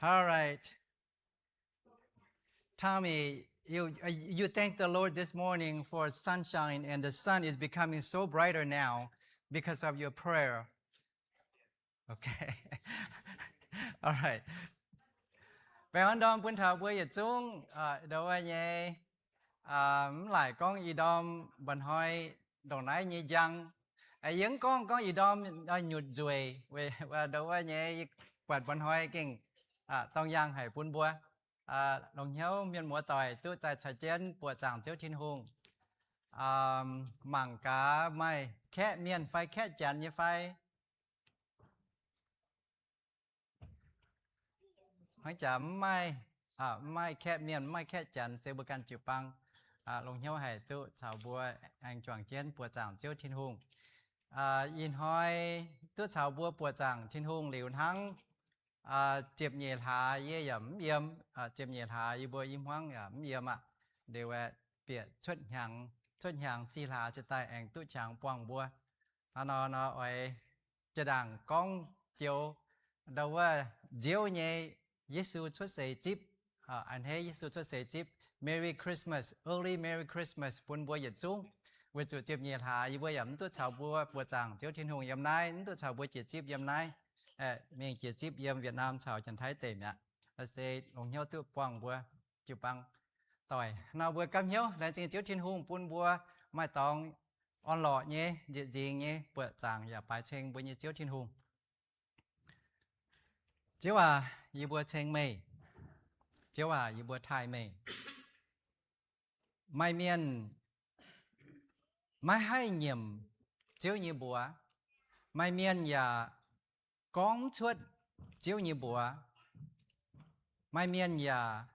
All right. Tommy, you thank the Lord this morning for sunshine, and the sun is becoming so brighter now because of your prayer. Okay. All right. Bạn đom quân thảo bữa giờ chung đâu ai nhé lại con gì đom bần hoi đồ nãy như răng vẫn con gì đom nhụt ruồi và đâu ai nhé quạt bần hoi kinh tông giang hải phun bùa đồng nhau miền mùa tỏi tu tại trại chén bùa chẳng chiếu thiên hùng mảng cá mai khẽ miền phai khẽ chán như phai hãy chả mai mai khẽ miền mai khẽ chán sẽ bữa can chịu băng lồng nhau hải tu chào bùa anh choàng chén bùa chẳng chiếu thiên hùng in hoi tu chào bùa bùa chẳng thiên hùng liều thắngเจ็บเหยียดหาเยี่ยมเยี่ยมเจ็บเหยียดหาอยู่บ่ยิ้มหวังเยี่ยมเดี๋ยวเปียชดหยังจีหาจะตายแองตุ้ฉางป่องบัวนออ้อยจะดังก้องเจียวเดาว่าเจียวเยเยซูชดเสจิบอันเฮเยซูชดเสจิบ Merry Christmas Early Merry Christmas ปุ่นบัวหยัดสูงเวจุเจ็บเหยียดหาอยู่บ่ยำตุ้ชาวบัวบัวจางเจียวทิ้นหงยำนายตุ้ชาวบัวเจียจิบยำนายmiền chia chip yếm Việt Nam chào chân thái tệm nhá sẽ lồng nhau tự quăng bùa chịu băng tỏi nào bùa cam hiếu là chính chiếu thiên hùng pun bùa mai tòng on lọ nhé diện gì nhé bùa chàngอย่าไปเชงบùa như chiếu thiên hùng chiếu y bùaเชงmây chiếu y bùa thai mây mai miền mai hai nhiệm chiếu như bùa mai miềnอย่าcon chuột chiếu như bùa mai miên ya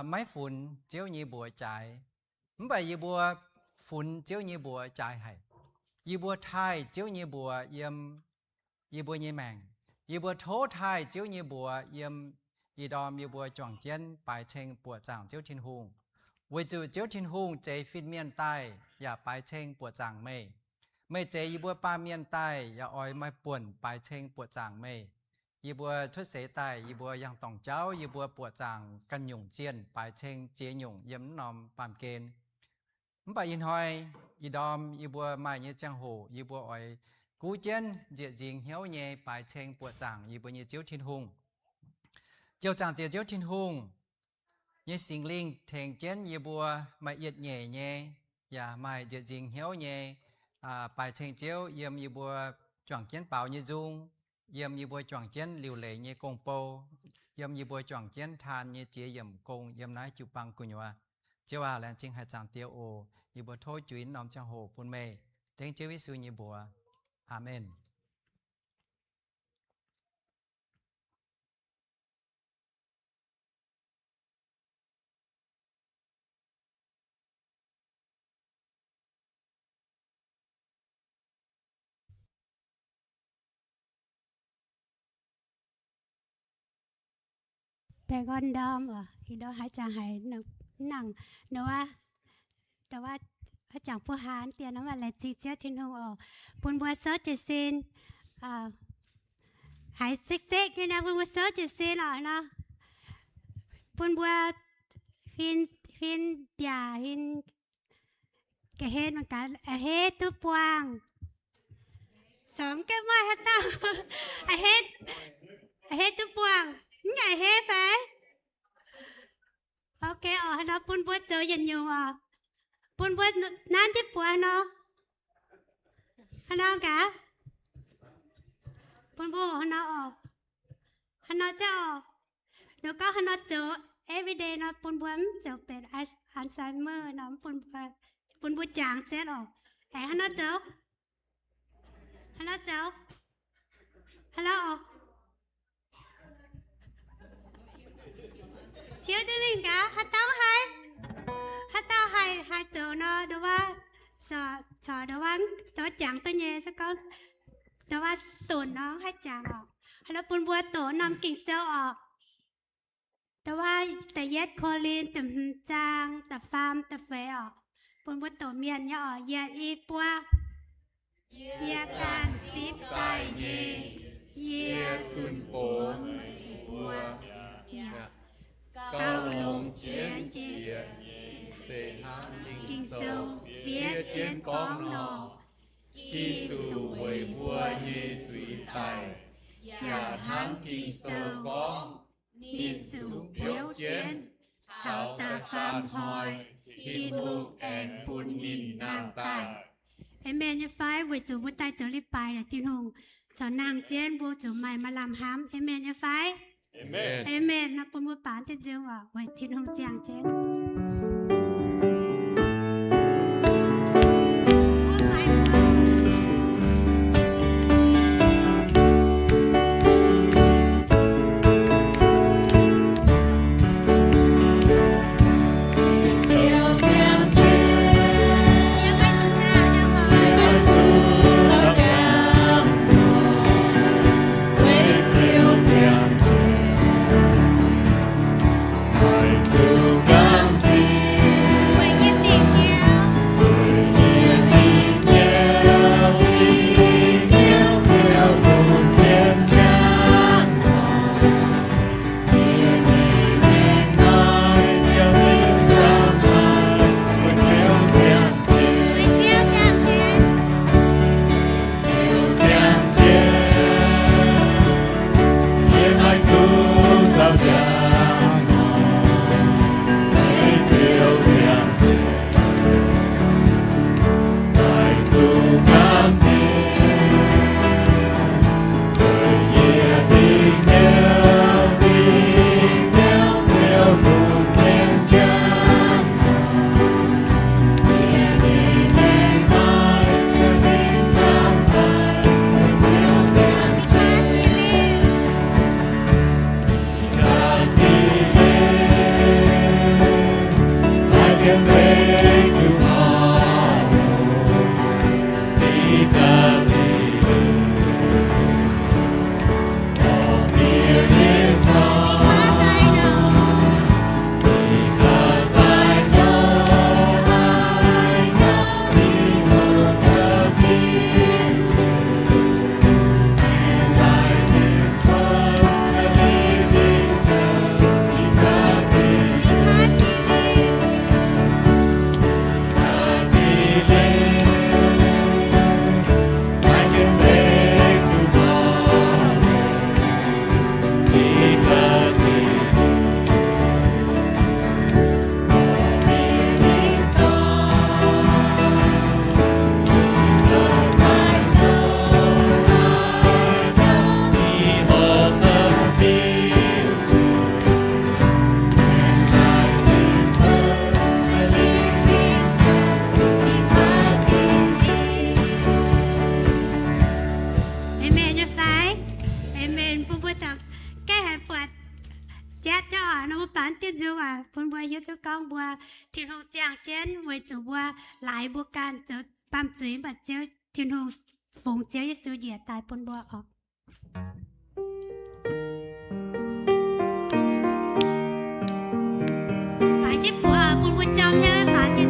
máy phun chiếu như bùa chạy không phải như bùa phun chiếu như bùa chạy hay như bùa thai chiếu như bùa yếm như bùa như mèn như bùa thố thai chiếu như bùa yếm như đom như bùa chọn chén bài chen bùa chẳng chiếu thiên hùng với chữ chiếu thiên hùng chế phim miền tai ya bài chen bùa chẳng mêไม่เจยีบัวปาเมียนใต้อย่าอ้อยไม่ป่วนปลายเชงปวดจางไม่ยีบัวชุดเสใต้ยีบัวยังต้องเจ้ายีบัวปวดจางกันหยุ่งเจียนปลายเชงเจียหยุ่งเยี่ยมนอมปามเกณฑ์มไปยินหอยยีดอมยีบัวมาเยจังโหยีบัวอ้อยกูเจียนเจียจิงเหี้ยวเยปลายเชงปวดจางยีบัวเยเจียวทินหุงเจียวจางเตียเจียวทินหุงเยสิงลิงเทงเจียนยีบัวมาเอียดเย่เยอย่ามาเจียจิงเหี้ยวเยbài thành chiếu yếm như bùa chọn chén bảo như dung yếm như bùa chọn chén liều lệ như công po yếm như bùa chọn chén than như chia yếm công yếm nái chụp băng của nhòa chiếu là chính hai chàng tiêu ô như bùa thôi chuyến nóm trong hồ phun mê tiếng chiếu với sư như bùa Amen. Bè con đom khi đó hai chàng hãy nặng nóว่าchàng phu hán tiền nó mà là chi tiết trên hông bún bùa sốt chỉ xin hãy xích cái nào bún bùa sốt chỉ xin nó bún bùa hin bia hin cái hết mà cả hết tu quang sớm cái mai hết tao hết tu quang ngày hết phải ok nó bún bùa chơi dần nhiều bún bùa nan tiếp bùa nó cả bún bùa nó cho nó có nó chơi everyday nó bún bùa chơiเป็ด Alzheimer nó bún bùa chàng chết nó chơi hello thiếu cho mình cả hát tao hay chỗ nó đóว่าsợ đóว่าnó chẳng tôi nhẹ sao con đóว่าtổn nó hay chẳng nó bún bùa tổn nằm kinh sâu đóว่าแต่เย็ดโคลินจำจางแต่ฟาร์มแต่เฟบนบนตัวเมียนเนี่ยเยียดอีปัวเยียการซิบไตเยียจุนโปนปัว講咯，基督為我耶罪大，也貪見受講，你主表見，頭大翻開，ที่ลูกแอนปุณนินนางใต้ Amen ยฟ้าไว้จูบ่ตายจะรีบไปล่ะที่หงสอนนางเจนบ่จูใหม่มาลำห้ำ Amen ยฟ้า Amen Amen นะปุ่นบ่ปานจะเจอว่าไว้ที่หงเจียงเจนหลายบุการเจอปั๊มจุ๋ยบัดเจอที่หงฝงเจียวเยซูเหยียดตายปนบัวออกหลายจิบบัวปนบัวจอมใช่ไหมปานเจอ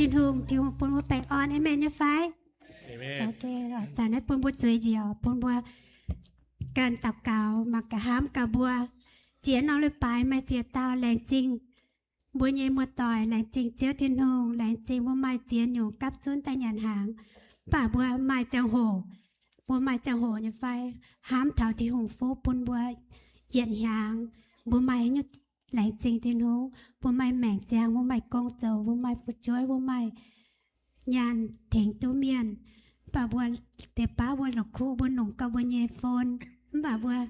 thiên hùng thì hùng bún bún bạch on amen như phải Amen. ok chàng nói bún bún chuối diệu bún búnการตักกาวมากะห้ามกะบัวเจียนเอาเลยไปมาเสียตาแรงจริงบัวเยมัวต่อยแรงจริงเจียวทินหงแรงจริงบัวไม้เจียนอยู่กับจุนแต่หยันหางป่าบัวไม้จังโหบัวไม้จังโหอยู่ไฟห้ามเท่าที่หงฟูปุนบัวเหยียนหางบัวไม้อยู่แรงจริงทินหงบัวไม้แหม่งแจงบัวไม้กองโจบัวไม้ฟุดจ้อยบัวไม้ยานเถงตู้เมียนป่าบัวเตป้าบัวหลอกคู่บัวหนุ่มกับบัวเยโฟนbà bùa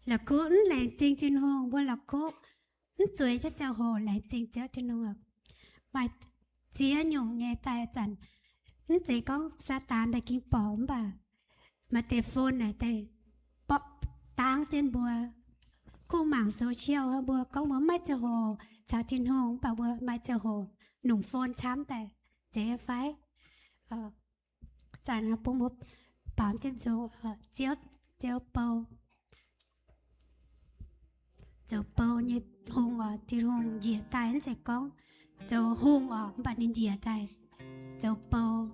là cô làng chinh trên hông bùa là cô chuối cho cháu hồ làng chinh chéo trên hông mà chia nhung nghe tai chẳng chỉ có sa tàn để kinh bỏm bà mà tê phone này tê bọc táng trên bùa cô mảng social bùa có muốn mai cho hồ cháu trên hông bà bùa mai cho hồ nùng phone chám tê chế phái chẳng là bùa bùa bỏm trên chỗ chéo bầu như hùng ở thì hùng dìa tay anh sẽ có cháu hùng ở bạn nên dìa tay cháu bầu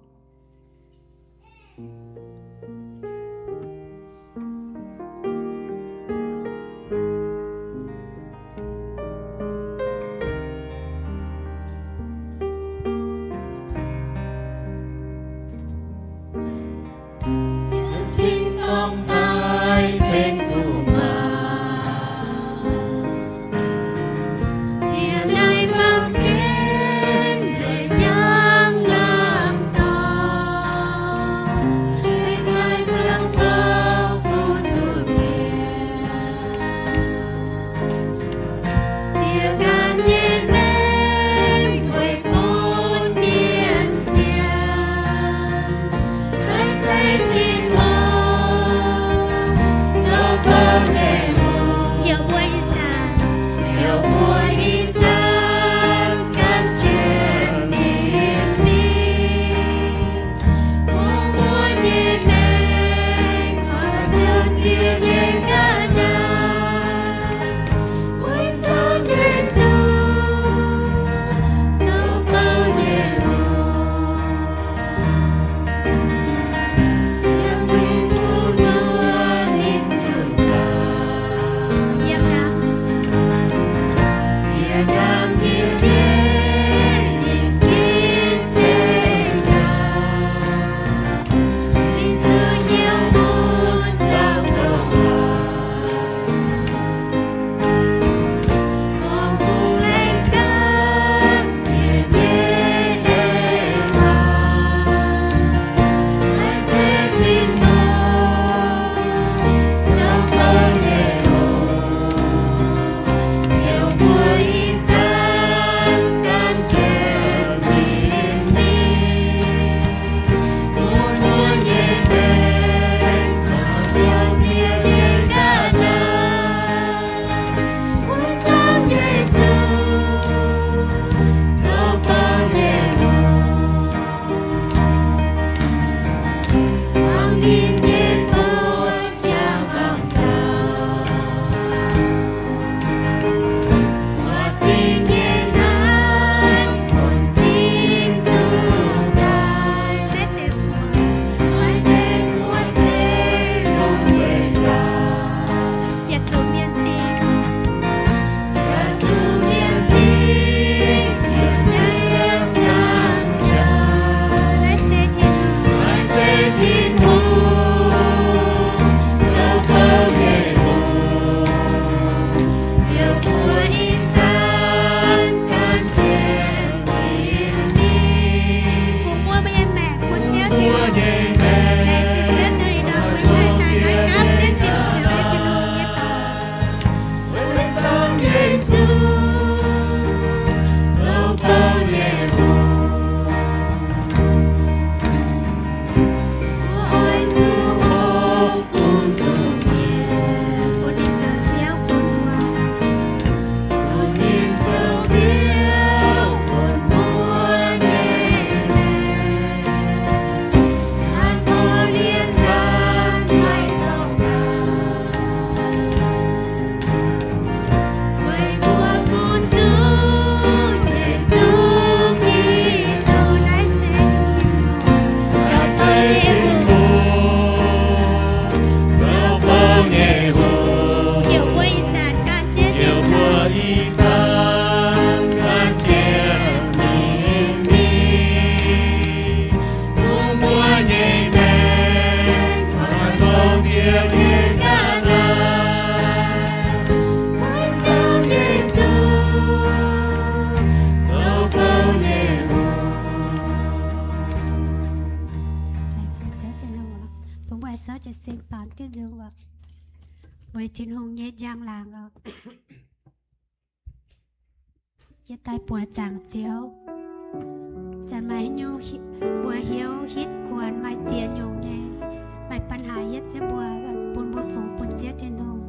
จะเซ็งปานที่จึงว่าไว้ทิ้นหงเย็ดยางลางเอาอย่าตายปัวจางเจียวจะไม่ยูบัวเหียวฮิตควรมาเจียนยงแย่ไม่ปัญหาเย็ดจะบัวปุ่นบัวฝงปุ่นเจียเจนงเ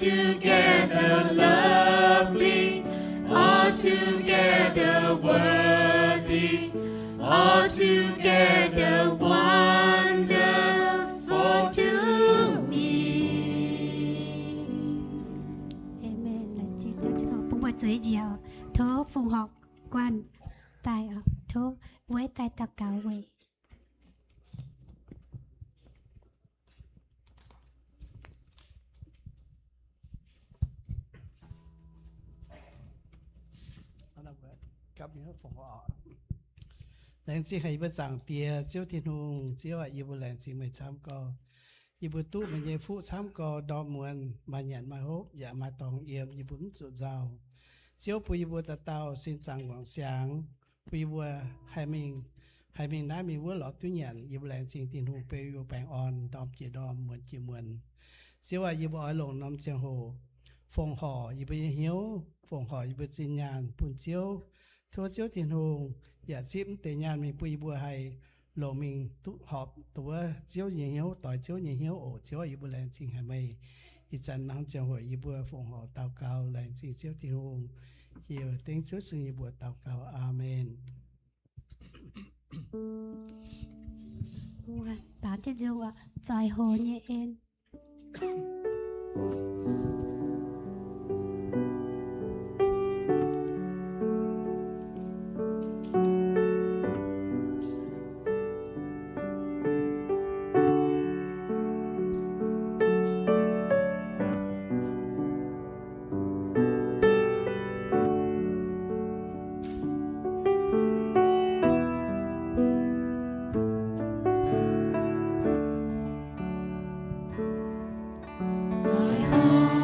together lovely, altogether worthy, altogether wonderful to me. Amen. Là chỉ cho họ bụng bật dưới dìu thố phùng học quan tài ở thố với tài tạc cáo về. cấp nhớ phòng họ lãnh chỉ hay bất giảng tia chiếu thiên hùng chiếu ở yêu lãnh chỉ mới chăm co yêu tu mà nhẹ phụ chăm co đo muôn mà nhận mà hốt dạ mà tòng yếm yêu bún trụ giàu chiếu phụ yêu ta tao xin chẳng quảng sáng phụ yêu hai mình đã mình vua lọt tu nhận yêu lãnh chỉ thiên hùng pe yêu bèn on đom chỉ đom muôn chỉ muôn chiếu ở yêu ở lồng năm chiang hồ phòng họ yêu hiếu phòng họ yêu xin nhàn bún chiếu thua chiếu thiên hùngอย่าชิมแต่ญาณมีปุยบัวให้โลมิงตุหอบตัวเจียวยิงเหี่ยวต่อยเจียวยิงเหี่ยวโอเจียวอีบัวแรงจริงให้ไม่อีจันน้ำเจียวหัวอีบัวฝงหอเตาเกาแรงจริงเจียวที่หงเกี่ยวเต็งเจียวซึ่งอีบัวเตาเกาอาเมน Bảo cho dù tròi hồ nhẹ ên. Joy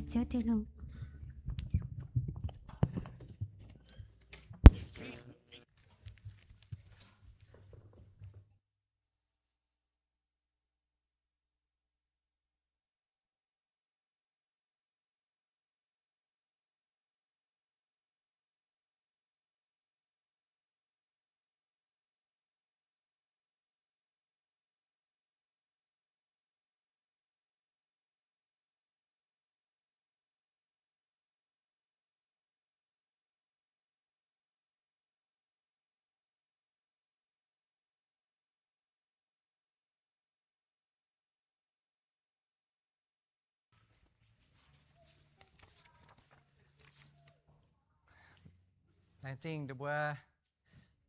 Chiếu Thiên Hùng. Đại chính được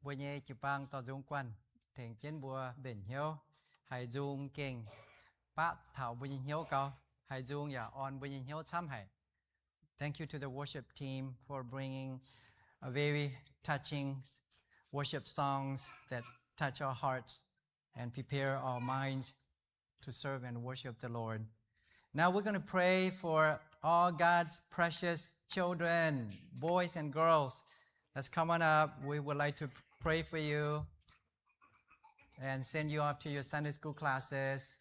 bùa nhẹ chụp băng tỏ dung quan thành chiến bùa bền hiếu hay dung kênh bát thảo bùa nhìn hiếu cao hay dung ya on bùa nhìn hiếu chăm hay. Thank you to the worship team for bringing a very touching worship songs that touch our hearts and prepare our minds to serve and worship the Lord. Now we're going to pray for all God's precious children, boys and girls. Let's come on up. We would like to pray for you and send you off to your Sunday school classes.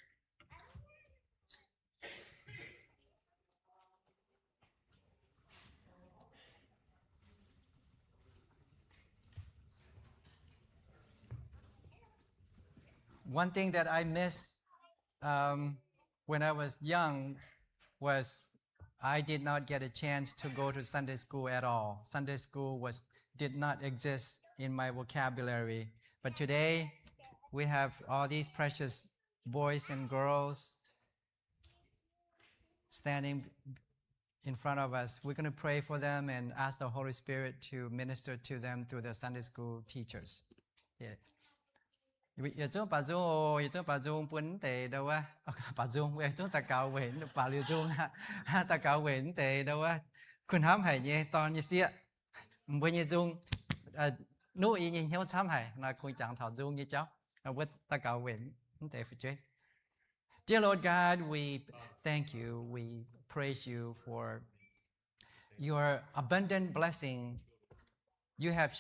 One thing that I missed when I was young was I did not get a chance to go to Sunday school at all. Sunday school did not exist in my vocabulary. But today, we have all these precious boys and girls standing in front of us. We're going to pray for them and ask the Holy Spirit to minister to them through the Sunday school teachers. Yeah. Yêu chúng bà dung bún tề đâu á. Bà dung yêu chúng ta cao quyển bà liêu dung ta cao quyển tề đâu á.คุณห้ามให้เนี่ยตอนนี้เสียบ่เนี่ยdungนู่อีเนี่ยเฮียวช้ำให้นะคุณจังถอดdungเนี่ยเจ้าว่าตะเกาเว้นตะฟิเจ Dear Lord God, we thank you. We praise you for your abundant blessing. You have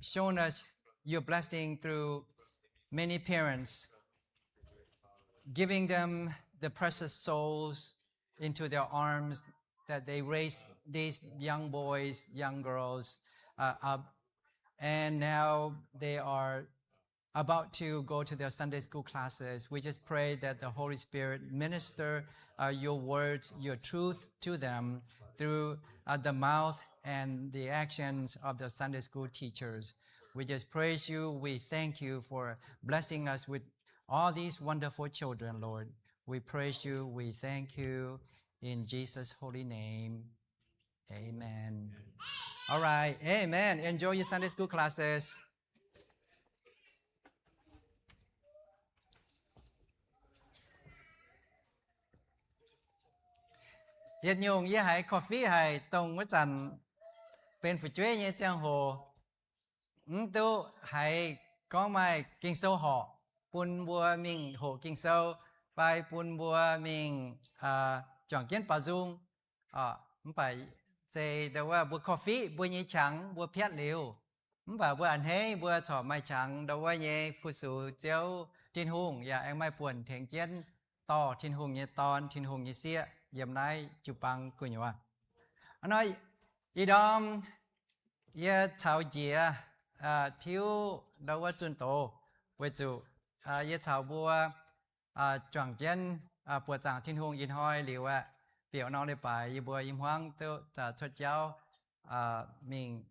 shown us your blessing through many parents, giving them the precious souls into their arms, that they raised these young boys, young girls up, and now they are about to go to their Sunday school classes. We just pray that the Holy Spirit minister your words, your truth to them through the mouth and the actions of the Sunday school teachers. We just praise you. We thank you for blessing us with all these wonderful children, Lord. We praise you. We thank you in Jesus' holy name. Amen. All right. Amen. Enjoy your Sunday school classes. Hiệt nhung với hãy coffee hãy tông với chẳng bên phụ chuế như trang hồ. Tu hãy có mai kinh sâu họ bùn bùa mình hồ kinh sâu phải bùn bùa mình chọn kiến bà dung phải dây đâuว่า bùa coffee บัวยี่ฉัง บัวเพียดเหลวphải บัวอันเฮ้บัวฉอไม่ฉัง đâu ว่าเย่ผู้สู่เจ้าทินหุงอย่าแองไม่ป่วนเถียงเจียนต่อทินหุงเย่ตอนทินหุงเย่เสียเยี่ยมนายจุปังกุญยวะอันน้อยอีดอมเย่ชาวเจียthiếu đâu có chuẩn tổ với chủ yết chào bùa chọn chân bùa chẳng thiên hùng yên hoi liều biểu nó để bài bùa im hoang tiêu cho cháu mình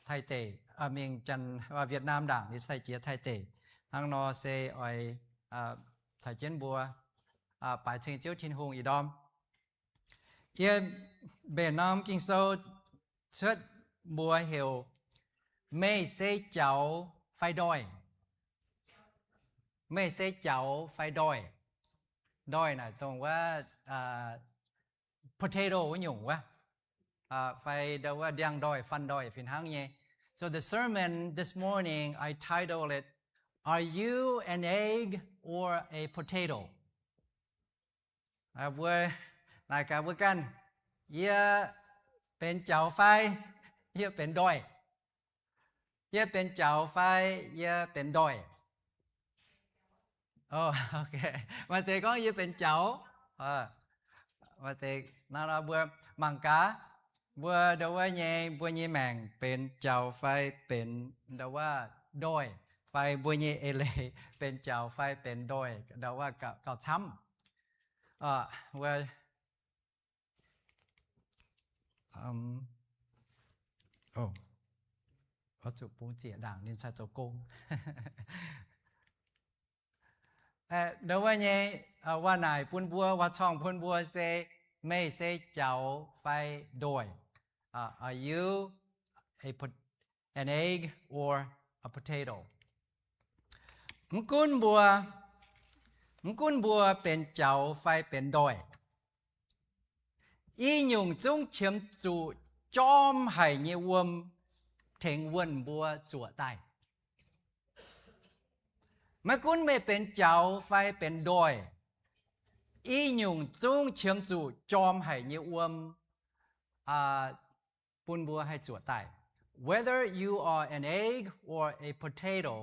thay tể mình chân Việt Nam đảng thì sai chia thay tể thằng nó sẽ ỏi sai chân bùa bài trình chiếu thiên hùng ý đom yên bề nam kinh sâu xuất bùa hiểu mê xế cháu phải đòi mê xế cháu phải đòi đòi là tôngว่า potato หยุ่งว่าphải đâu ว่า đang đòi phân đòi phiền hăng nhé. So the sermon this morning I titled it, Are you an egg or a potato? Vừa lại cả vừa căn เยเป็นเจ้าไฟเยเป็นดอยเยเป็นเจ้าไฟเยเป็นดอยโอ้โอเคมาเตก็เยเป็นเจ้ามาเตนาราบัวมังกาบัวดาวเยบัวเยแมงเป็นเจ้าไฟเป็นดาวดอยไฟบัวเยเอเลเป็นเจ้าไฟเป็นดอยดาวเก่าช้ำว่า我就不解答你才做工เดี๋ยววันนี้ว่านายพุ่นบัวว่าช่องพุ่นบัวเซไม่เซเจ้าไฟด้วยare you an egg or a potato มกุนบัวเป็นเจ้าไฟเป็นด้วยอีหยุ่งจงเฉียมจูจอมให้เยวนเทงวนบัวจั่วใต้มกุนไม่เป็นเจ้าไฟเป็นด้วยอีหยุ่งจงเฉียมจูจอมให้เยวนปุนบัวให้จั่วใต้ whether you are an egg or a potato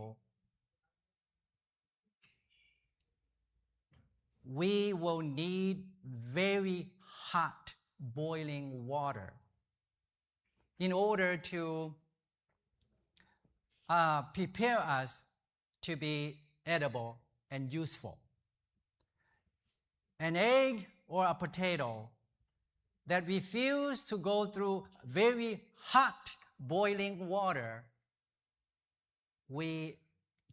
we will need very hot boiling water in order to prepare us to be edible and useful. An egg or a potato that refuse to go through very hot boiling water, we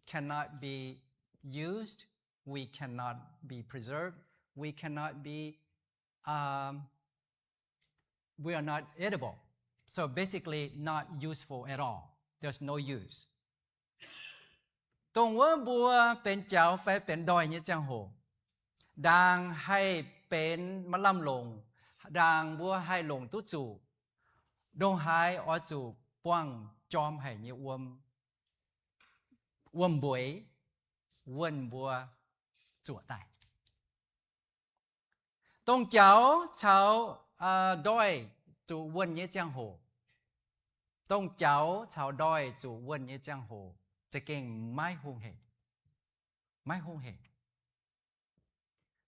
cannot be used, we cannot be preserved, we cannot be we are not edible. So basically not useful at all. There's no use. ตรงว่าบัวเป็นเจ้าไฟเป็นดอยเนี่ยจังโหดังให้เป็นมะล่ำลงดังบัวให้ลงตุจูดงหายอจูป้วงจอมให้เนี่ยอวมบวยวนบัวจั่วใต้ตรงเจ้าชาวดอยจูวนเนี่ยจังโหตรงเจ้าชาวดอยจูวนเนี่ยจังโหจะเก่งไม่หงเหไม่หงเห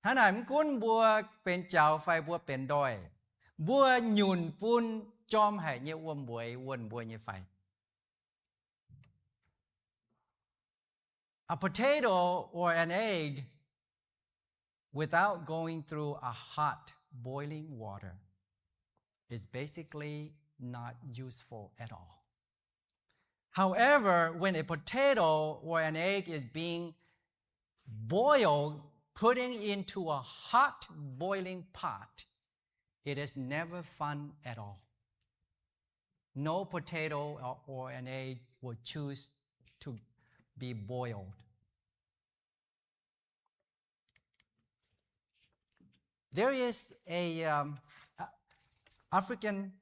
ถ้าไหนมกุ้นบัวเป็นเจ้าไฟบัวเป็นดอยบัวหยุ่นปุ้นจอมให้เนี่ยวนบวยวนบัวเนี่ยไฟ A potato or an egg without going through a hot boiling water is basically not useful at all. However, when a potato or an egg is being boiled, putting into a hot boiling pot, it is never fun at all. No potato or an egg will choose to be boiled. There is a African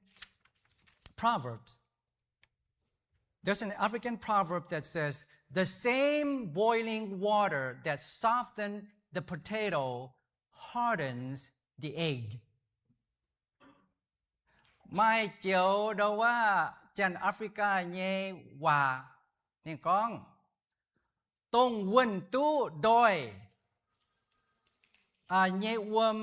proverbs. There's an African proverb that says, the same boiling water that softens the potato hardens the egg. ไม่เจียวดาว่าจันแอฟริกาเยว่านี่ก้องต้องวนตู้ดอยเยอวม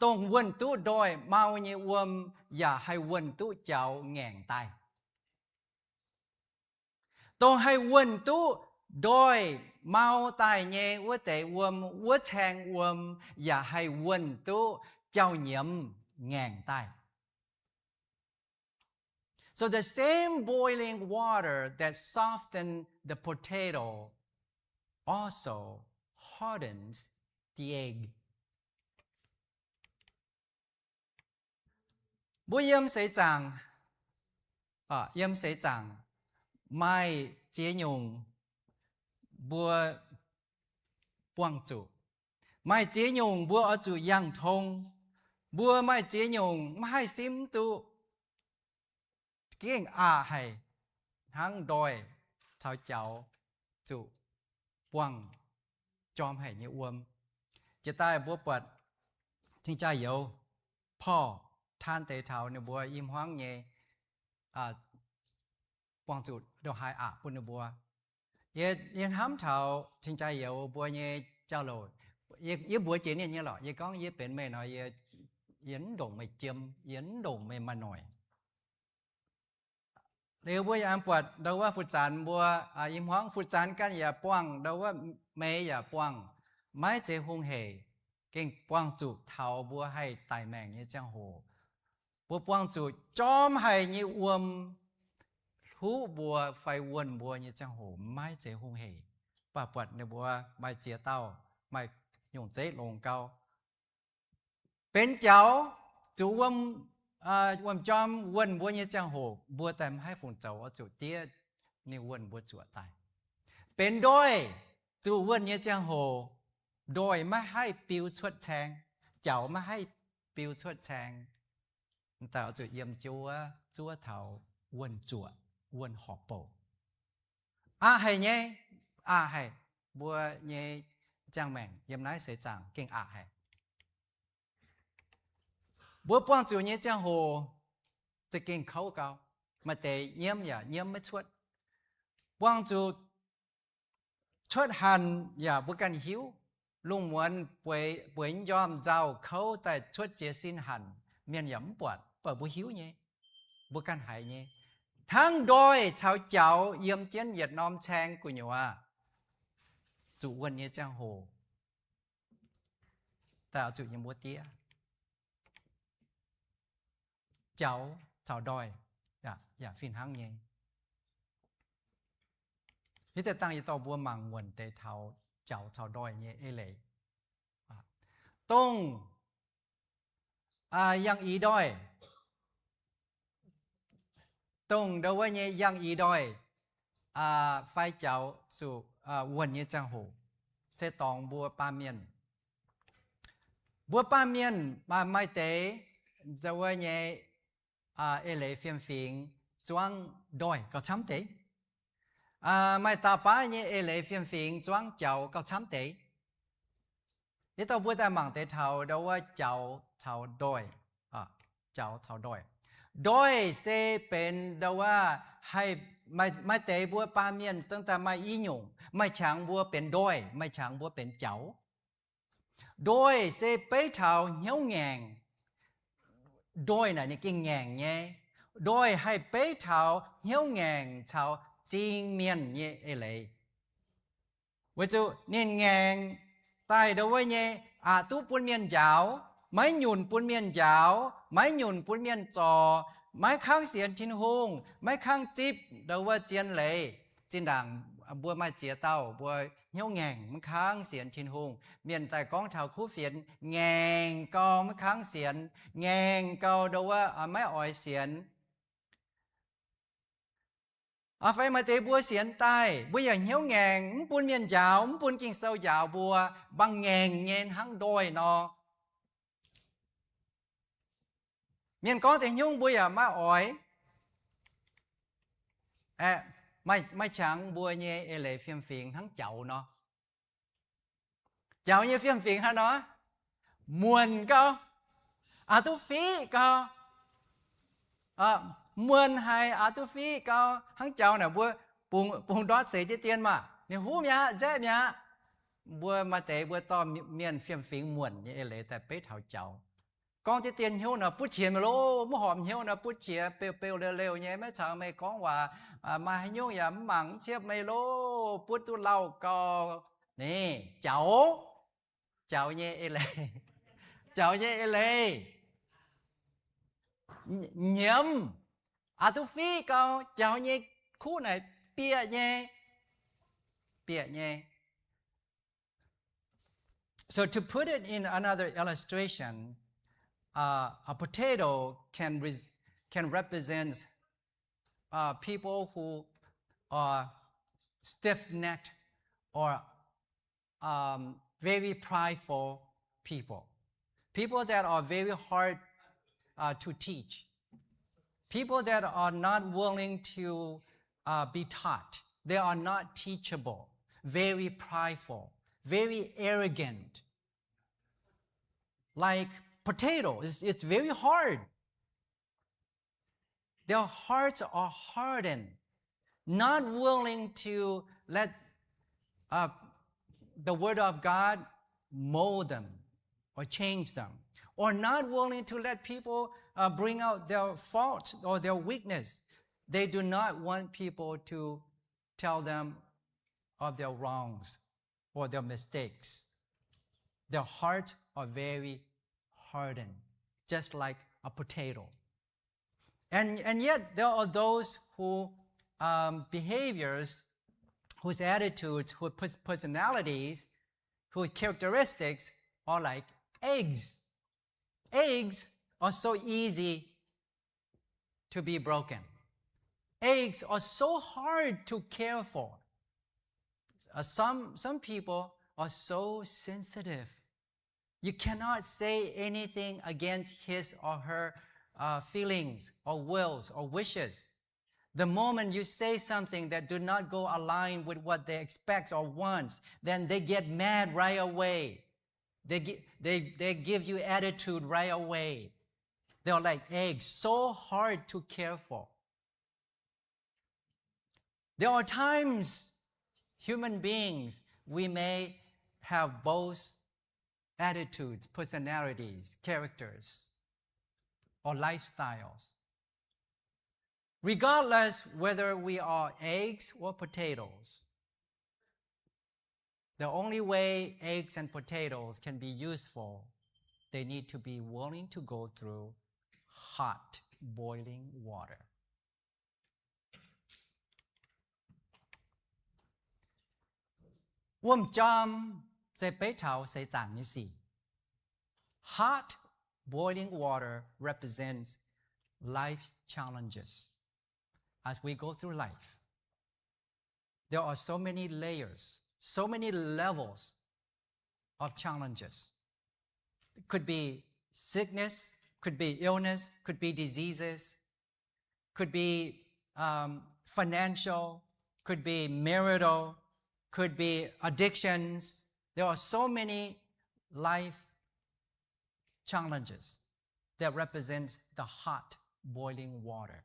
ต้องวนตู้ดอยเมาเยอวมอย่าให้วนตู้เจ้าแง่งตายต้องให้วนตู้ดอยเมาตายเยวัวแต่วมวัวแทงวมอย่าให้วนตู้เจ้าเหยี่ยมแง่งตาย So the same boiling water that softens the potato also hardens the egg. บุยมเสจังยมเสจังไม่เจียยงบัวป้วงจุไม่เจียยงบัวอจุยังทงบัวไม่เจียยงไม่ซิมตุเก่งให้ทั้งโดยชาวเจ้าจุป้วงจอมให้เนี่ยอวมจะใต้บัวปัดทิ้งใจเยาพ่อ ท่านเตเฒ่าเนี่ยบัวอิ่มฮ้องเยปวงจุดดอกหายอะปุ่นบัวเยห้ำเฒ่าจริงใจเยบัวเยเจ้าโลดเยบัวเจเนี่ยเนี่ยหรอเยก้องเยเป็นแม่น้อยเย็นดงไม่เจียมเย็นดงไม่มาหน่อยเรียวบัวยามปวดเดาว่าฟุตจานบัวอิ่มฮ้องฟุตจานกันอย่าป้วงเดาว่าเมยอย่าป้วงไม้เจฮงเฮเก่งป้วงจุเฒ่าบัวให้ตายแมงเนี่ยจังโหบัวป้วงจุจอมให้นี่อวมหูบัวไฟวนบัวเนี่ยจังโหไม้เจฮงเฮป่าปวดในบัวไม้เจียเต้าไม้ยงเจลงเกาเป็นเจ้าจูวมวันจอมวนบัวเนี่ยจังโหบัวแต่ให้ฝนเจ้าจุเตี้ยนี่วนบัวจั่วตายเป็นโดยจูวนเนี่ยจังโหโดยไม่ให้ปิวชดแชงเจ้าไม่ให้ปิวชดแชงแต่จุเยี่ยมจัวเถาวนจั่ววนหอบโปให้เนี่ยให้บัวเนี่ยจังแมงเยี่ยมนายเสียจังเก่งให้บัวป้องจูเนี่ยจังโหจะเก่งเขาเก่ามาแต่เยี่ยมอย่าเยี่ยมไม่ชดป้องจูชดหันอย่าบุกันหิวลุงมวนป่วยยอมเจ้าเขาแต่ชดเจสินหันเมียนหย่ำปวดเปิดบุหิวเนี่ยบุกันหายเนี่ยทั้งโดยชาวเจ้าเยี่ยมเจียนเหยียดน้อมแชงกุญว่าจูวันเนี่ยจังโหแต่เอาจูยังบัวเตี้ยเจ้าดอยอย่าฟินหังเงนี่แต่ตั้งอยู่ต่อบัวมังวนเตเท้าเจ้าดอยเงเลยต้องยังอีดอยต้องเดาว่าเงยังอีดอยไฟเจ้าสู่วนเงจังโหเสตองบัวปาเมียนมาไม่เตจะว่าเงเลยเฟียมฟิงจวงดอยก็ช้ำเตไม่ตาป้าเนี่ยเลยเฟียมฟิงจวงเจ้าก็ช้ำเตยี่ตัวบัวแต่หมั่งเตเท่าเดาว่าเจ้าดอยเจ้าดอยเซเป็นเดาว่าให้ไม่เตบัวปาเมียนตั้งแต่ไม่อีหยงไม่ช้างบัวเป็นดอยไม่ช้างบัวเป็นเจ้าดอยเซไปเท่าเหี้ยวแงงโดยน่ะนี่กิงแงงไงโดยให้ไปเท่าเหี้ยวแงงเท่าจริงเมียนเนี่ยเลยว่าจูนี่แงงตายเดาว่าเนี่ยตู้ปุ่นเมียนยาวไม้หยุ่นปุ่นเมียนยาวไม้หยุ่นปุ่นเมียนจอไม้ข้างเสียนชินหงไม้ข้างจิบเดาว่าเจียนเลยจินด่างบัวไม้เจียเต้าบัวเหี้ยวแงงมันค้างเสียนชินหงเมียนแต่ก้องเท่าคู่เฟียนแงงก็มันค้างเสียนแงงก็เดาว่าไม่อ่อยเสียนไฟมาเตบัวเสียนใต้บัวอย่างเหี้ยวแงงปุ่นเมียนยาวปุ่นกิ่งเศร้ายาวบัวบังแงงเงินหังโดยนอเมียนก้องแต่ยุ่งบัวอย่ามาอ่อยไม่ช้างบัวเนี่ยเลยเฟียมฟิงทั้งเจ้าเนาะเจ้าเนี่ยเฟียมฟิงฮะเนาะมวนก็ตุฟีก็มวนให้ตุฟีก็ทั้งเจ้าเนี่ยบัวปุงดอดเสียเตียนมาเนี่ยหูเมียเจ๊เมียบัวมาเตะบัวต่อเมียนเฟียมฟิงมวนเนี่ยเลยแต่ไปเท่าเจ้ากองที่เตียนหิวน่ะปุ๊ดเฉียมาโลมหอมหิวน่ะปุ๊ดเฉียเปลวๆเร็วๆเนี่ยไม่ช้างไม่ก้องว่ามาให้ยุ่งอย่าหมั่งเชียบไม่โลปุ๊ดตุเล่าก็นี่เจ้าเนี่ยเลยเจ้าเนี่ยเลยเยี่ยมตุฟีก็เจ้าเนี่ยคู่ไหนเปียเนี่ย so to put it in another illustration a potato can represent people who are stiff-necked or very prideful people that are very hard to teach, people that are not willing to be taught, they are not teachable, very prideful, very arrogant. Like potato, it's very hard their hearts are hardened, not willing to let the word of God mold them or change them, or not willing to let people bring out their faults or their weakness. They do not want people to tell them of their wrongs or their mistakes. Their hearts are very hardened, just like a potato. And yet there are those who behaviors, whose attitudes, whose personalities, whose characteristics are like eggs. Eggs are so easy to be broken. Eggs are so hard to care for. Some people are so sensitive. You cannot say anything against his or her feelings or wills or wishes. The moment you say something that do not go align with what they expect or wants, then they get mad right away. They give you attitude right away. They are like eggs, so hard to care for. There are times, human beings, we may have both attitudes, personalities, characters, or lifestyles. Regardless whether we are eggs or potatoes, the only way eggs and potatoes can be useful, they need to be willing to go through hot boiling water. Chom sẽ bế thảo sẽ chẳng như gì. Hot boiling water represents life challenges. As we go through life, there are so many layers, so many levels of challenges. It could be sickness, could be illness, could be diseases, could be financial, could be marital, could be addictions. There are so many life challenges that represent the hot boiling water.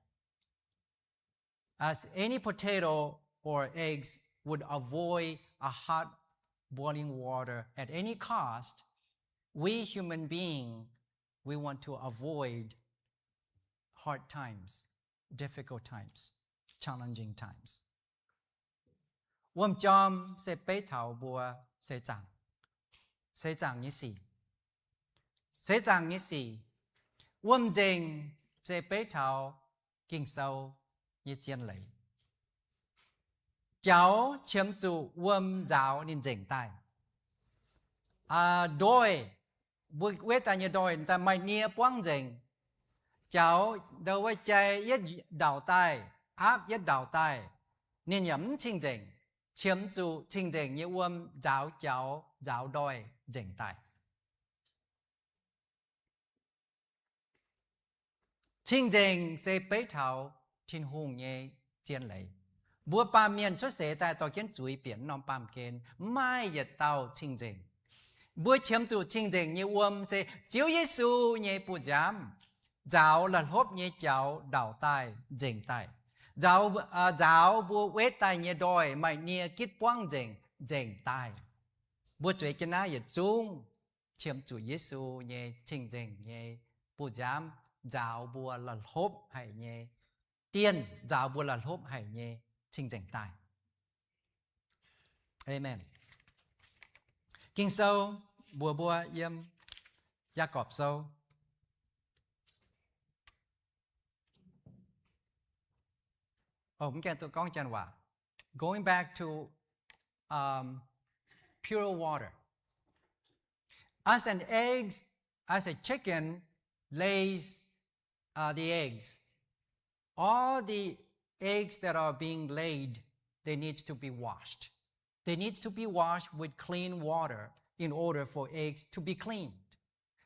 As any potato or eggs would avoid a hot boiling water at any cost, we human beings, we want to avoid hard times, difficult times, challenging times. Chom sẽ bế thảo bùa sẽ chẳng như gì. Sẽ chẳng như gì. Dình sẽ bế thảo kinh sâu như chiên lấy. Cháu chiếm chủ giáo nên dình tay. Đôi, bùi quét ta như đôi, ta mày nia quang dình. Cháu đâu với chạy yết đảo tay, áp yết đảo tay, nên nhắm chinh dình. Chiếm chủ chinh dình như giáo đôi dình tay. Chinh dình sẽ bế thảo thiên hùng như chiên lấy. Bùa bà miền xuất xế tại tòa kiến chuối biển nông bàm kên mai yết tàu chinh dình. Bùa chiếm chủ chinh dình như sẽ chiếu Giê-xu như bù giám. Giáo là hốp như cháu đảo tay dình tay. Giáo bùa quét tay như đôi mày nia kít quang dình tay. Bùa chuối kiến á yết chung chiếm chủ Giê-xu như chinh dình như bù giám. Giáo bùa là hốp hay như tiên. Giáo bùa là hốp hay như chinh dình tay. Amen. Kinh sâu bùa yếm Gia Cọp sâu. Mình kể tụi con chân hòa. Going back to pure water. As an egg, as a chicken lays the eggs, all the eggs that are being laid, they need to be washed. They need to be washed with clean water in order for eggs to be cleaned.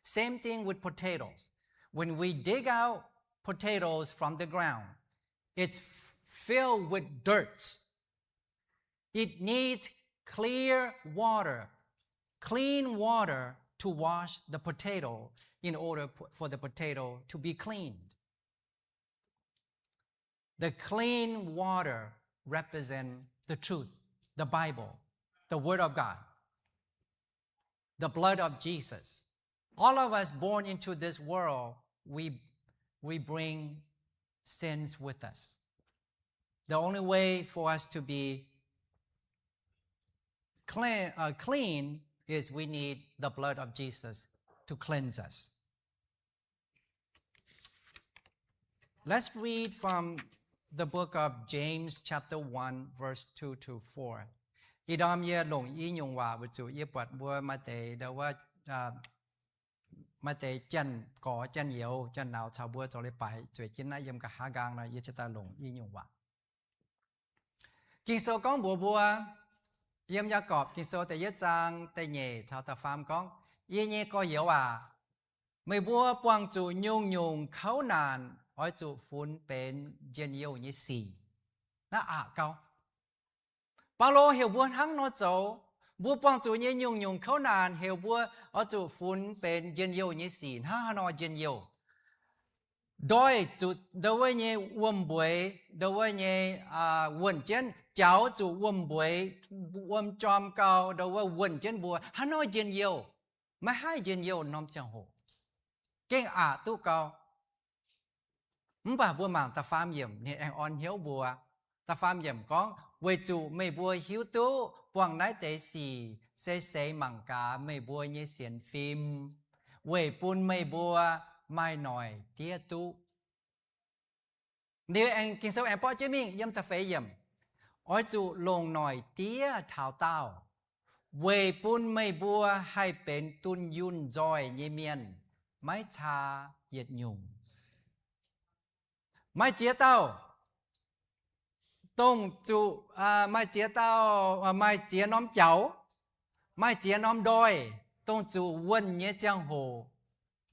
Same thing with potatoes. When we dig out potatoes from the ground, it's filled with dirt. It needs clear water, clean water to wash the potato in order for the potato to be cleaned. The clean water represent the truth, the Bible, the Word of God, the blood of Jesus. All of us born into this world, we bring sins with us. The only way for us to be clean is we need the blood of Jesus to cleanse us. Let's read from the book of James chapter 1 verse 2 to 4. Y đom ye long y nhung wa bu chu ye pat bua ma te da wa ma te chân có chân yếu chân nào chào bua cho lấy bài chuyện kiến nãy yếm cả hà gang là ye ta long y nhung wa. Kinh số con bua yếm gia cọp kinh số te ye trang te nhẹ chào ta phàm con ye nhẹ có yếu à mày bua quang chu nhung khấu nàn ở chu phun bên chân yếu như xì na cao Bao lô hiểu bua hăng nó dấu bua quang chu nhung khấu nàn hiểu bua ở chu phun bên chân yếu như xì ha nó chân yếu đôi chu đâu với nhẹ uom bưởi đâu với nhẹ quần chân cháu chu uom bưởi uom chom cao đâu với quần chân bua ha nó chân yếu mà hai chân yếu nôm chẳng hồ cái tu cao bà bua mảng ta phàm yểm nè anh on hiếu bùa ta phàm yểm có về chủ mày bùa hiếu tú quảng nái tế xì xe mảng cá mày bùa như xiên phim về bùn mày bùa mai nòi tía tú nếu anh kinh sâu em bỏ chế mình yếm ta phê yểm ôi chủ lồng nòi tía thảo tao về bùn mày bùa hay bên tuân yun dòi như miền mái cha yết nhung mai chia tao tông chủ mai chia tao mai chia nóm cháu mai chia nóm đôi tông chủ quân nhé giang hồ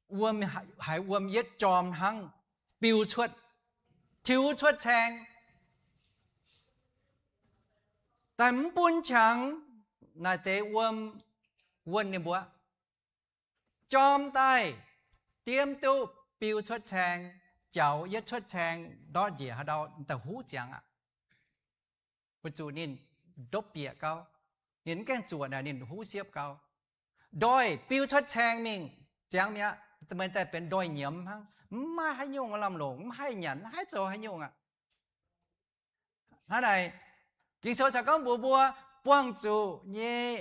uom hải uom yết tròm hăng piu chuột chiếu chuột chàng tấm bún trắng là tế uom quân niệm búa tròm tay tiêm tu piu chuột chàng cháu yết chuột chàng đó gì hả đâu ta hú chàng ạ bữa chủ nín đốt bịa cao nín cái chuột này nín hú xiếp cao đôi piu chuột chàng mình chàng mía mình tạiเป็นđôi nhiễm hăng mà hay nhung làm lủng hay nhẫn hay trò hay nhung ạ thế này kinh số sẽ có bùa quang chủ như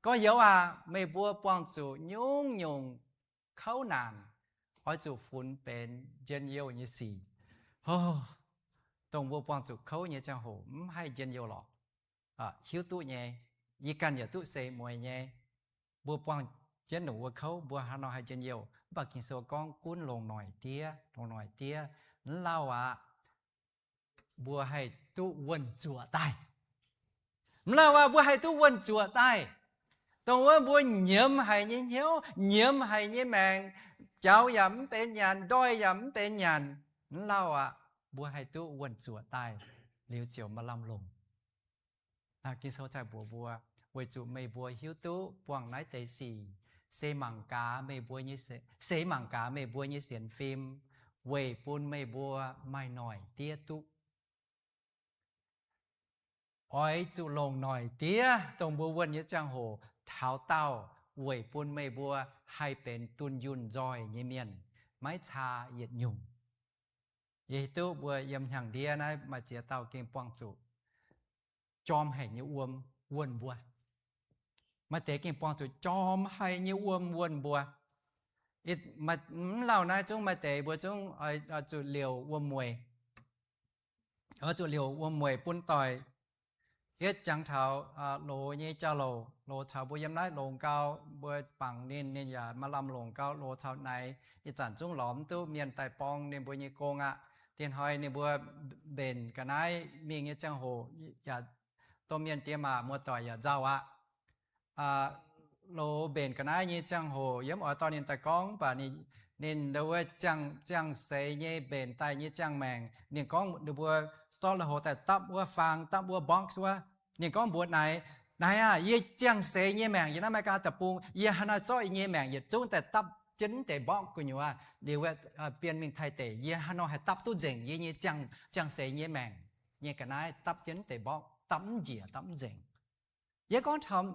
có yếu mấy bùa quang chủ nhung khâu nàn hỏi chủ phun bên dân yêu như xì tổng bùa quang chủ khâu như chẳng hồ hay dân yêu lọ hiếu tụ nhé y cần nhờ tụ xe mùi nhé bùa quang dân nụ khâu bùa hà nội hay dân yêu bà kinh số con cuốn lồng nổi tía lao bùa hay tụ quần chùa tài lao bùa hay tụ quần chùa tài tổng bùa nhiễm hay như hiếu nhiễm hay như mèng cháu dẫm bên nhàn đôi dẫm bên nhàn lao bùa hay tụ quần chùa tài liều chiều mà làm lồng kinh số chạy bùa với chủ mày bùa hiếu tụ quảng nái tế xì xe mảng cá mày bùa như xe mảng cá mày bùa như xiên phim về bùn mày bùa mai nổi tía tụ ôi chủ lồng nổi tía tổng bùa quân như trang hồ tháo tao về bùn mày bùa hayเป็นตุนยุนจอยnhư miền mái cha yết nhung vậy tụ bùa yếm hàng đĩa này mà chia tao kinh quang chủ chom hay như uôn bùa mà tế kinh quang chủ chom hay như uôn bùa ít mà lão này chúng mà tế bùa chúng ở chủ liều uôn mùi ở chủ liều uôn mùi bún tỏi ít chẳng thảo lô như cha lô chào bùa yếm này lồng cao bùa bằng nênอย่ามาลำลงcao lô chào này ít chẳng chúng lõm tu miền tài pong nên bùa như cô ngạ tiền hỏi nên bùa bền cái này miền như chẳng hồอย่าตัวเมียนเตียมามัวต่อยอย่าเจ้าโลเบนกันนะยี่จังโหย้ำอ๋อตอนนี้แต่ก้องป่ะนี่นินเดี๋ยวจังเสยยี่เบนไตยี่จังแมงนี่ก้องเดี๋ยวบัวตอนละโหแต่ตับบัวฟางตับบัวบ็อกซ์วะนี่ก้องบัวไหนยี่จังเสยยี่แมงยี่นั่นไม่กล้าตะปูยี่ฮันน่าจ้อยยี่แมงยี่จุ้งแต่ตับ chính tệ bóc của nhau điều biên mình thay tệ ye nó hay tập tu dình ye như chẳng sẽ ye mèn ye cái này tập chính tệ bóc tắm dìa tắm dình ye con thầm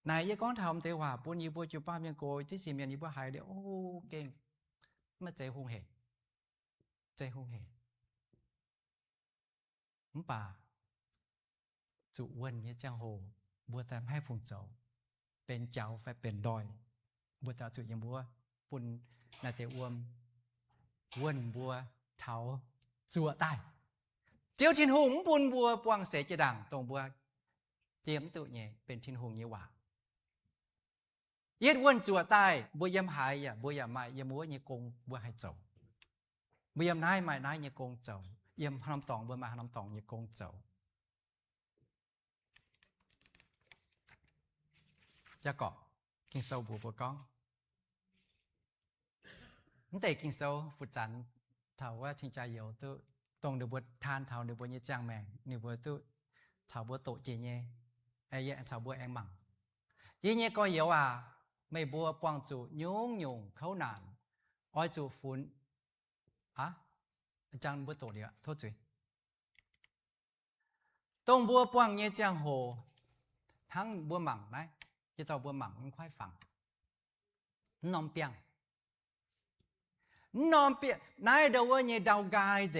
này ye con thầm tệ hòa buôn như buôn chụp ba miếng cối chứ xì miếng như buôn hai đấy ô kinh mà chơi hung hề bà chủ quân như trang hồ bùa tam hai phùng cháuเป็นเจ้าphảiเป็นดอยบัวตาจุยังบัวปุ่นนาเตอวมวนบัวเท้าจั่วใต้เจียวชินหงปุ่นบัวปวงเสจดังตรงบัวเตรียมตุเนี่ยเป็นชินหงเยว่าเย็ดวนจั่วใต้บัวยำหายบัวยำไม้ยำบัวเนี่ยกงบัวให้เจ้าบัวยำนายไม้นายเนี่ยกงเจ้ายำน้ำตองบัวมาน้ำตองเนี่ยกงเจ้าจะเกาะกินโซบัวบัวก้องนั่นแต่กินโซฟุจันเท่าว่าทิ้งใจเยอะตัวตรงเดือบทานเท่าเดือบเนี่ยจางแมงเดือบตัวเท่าบัวโตเจเน่ไอ้เย่เท่าบัวแองมังยี่เนี่ยก็เยอะว่าไม่บัวปวงจูยุ่งเขาหนานอ้อยจูฟุ้นจางบัวโตเดียวโทษจุยตรงบัวปวงเนี่ยจางโหทั้งบัวหมังนะจะต่อบัวหมังมันค่อยฟังนอมเปียงนายเดาว่าเนี่ยดาวกายเ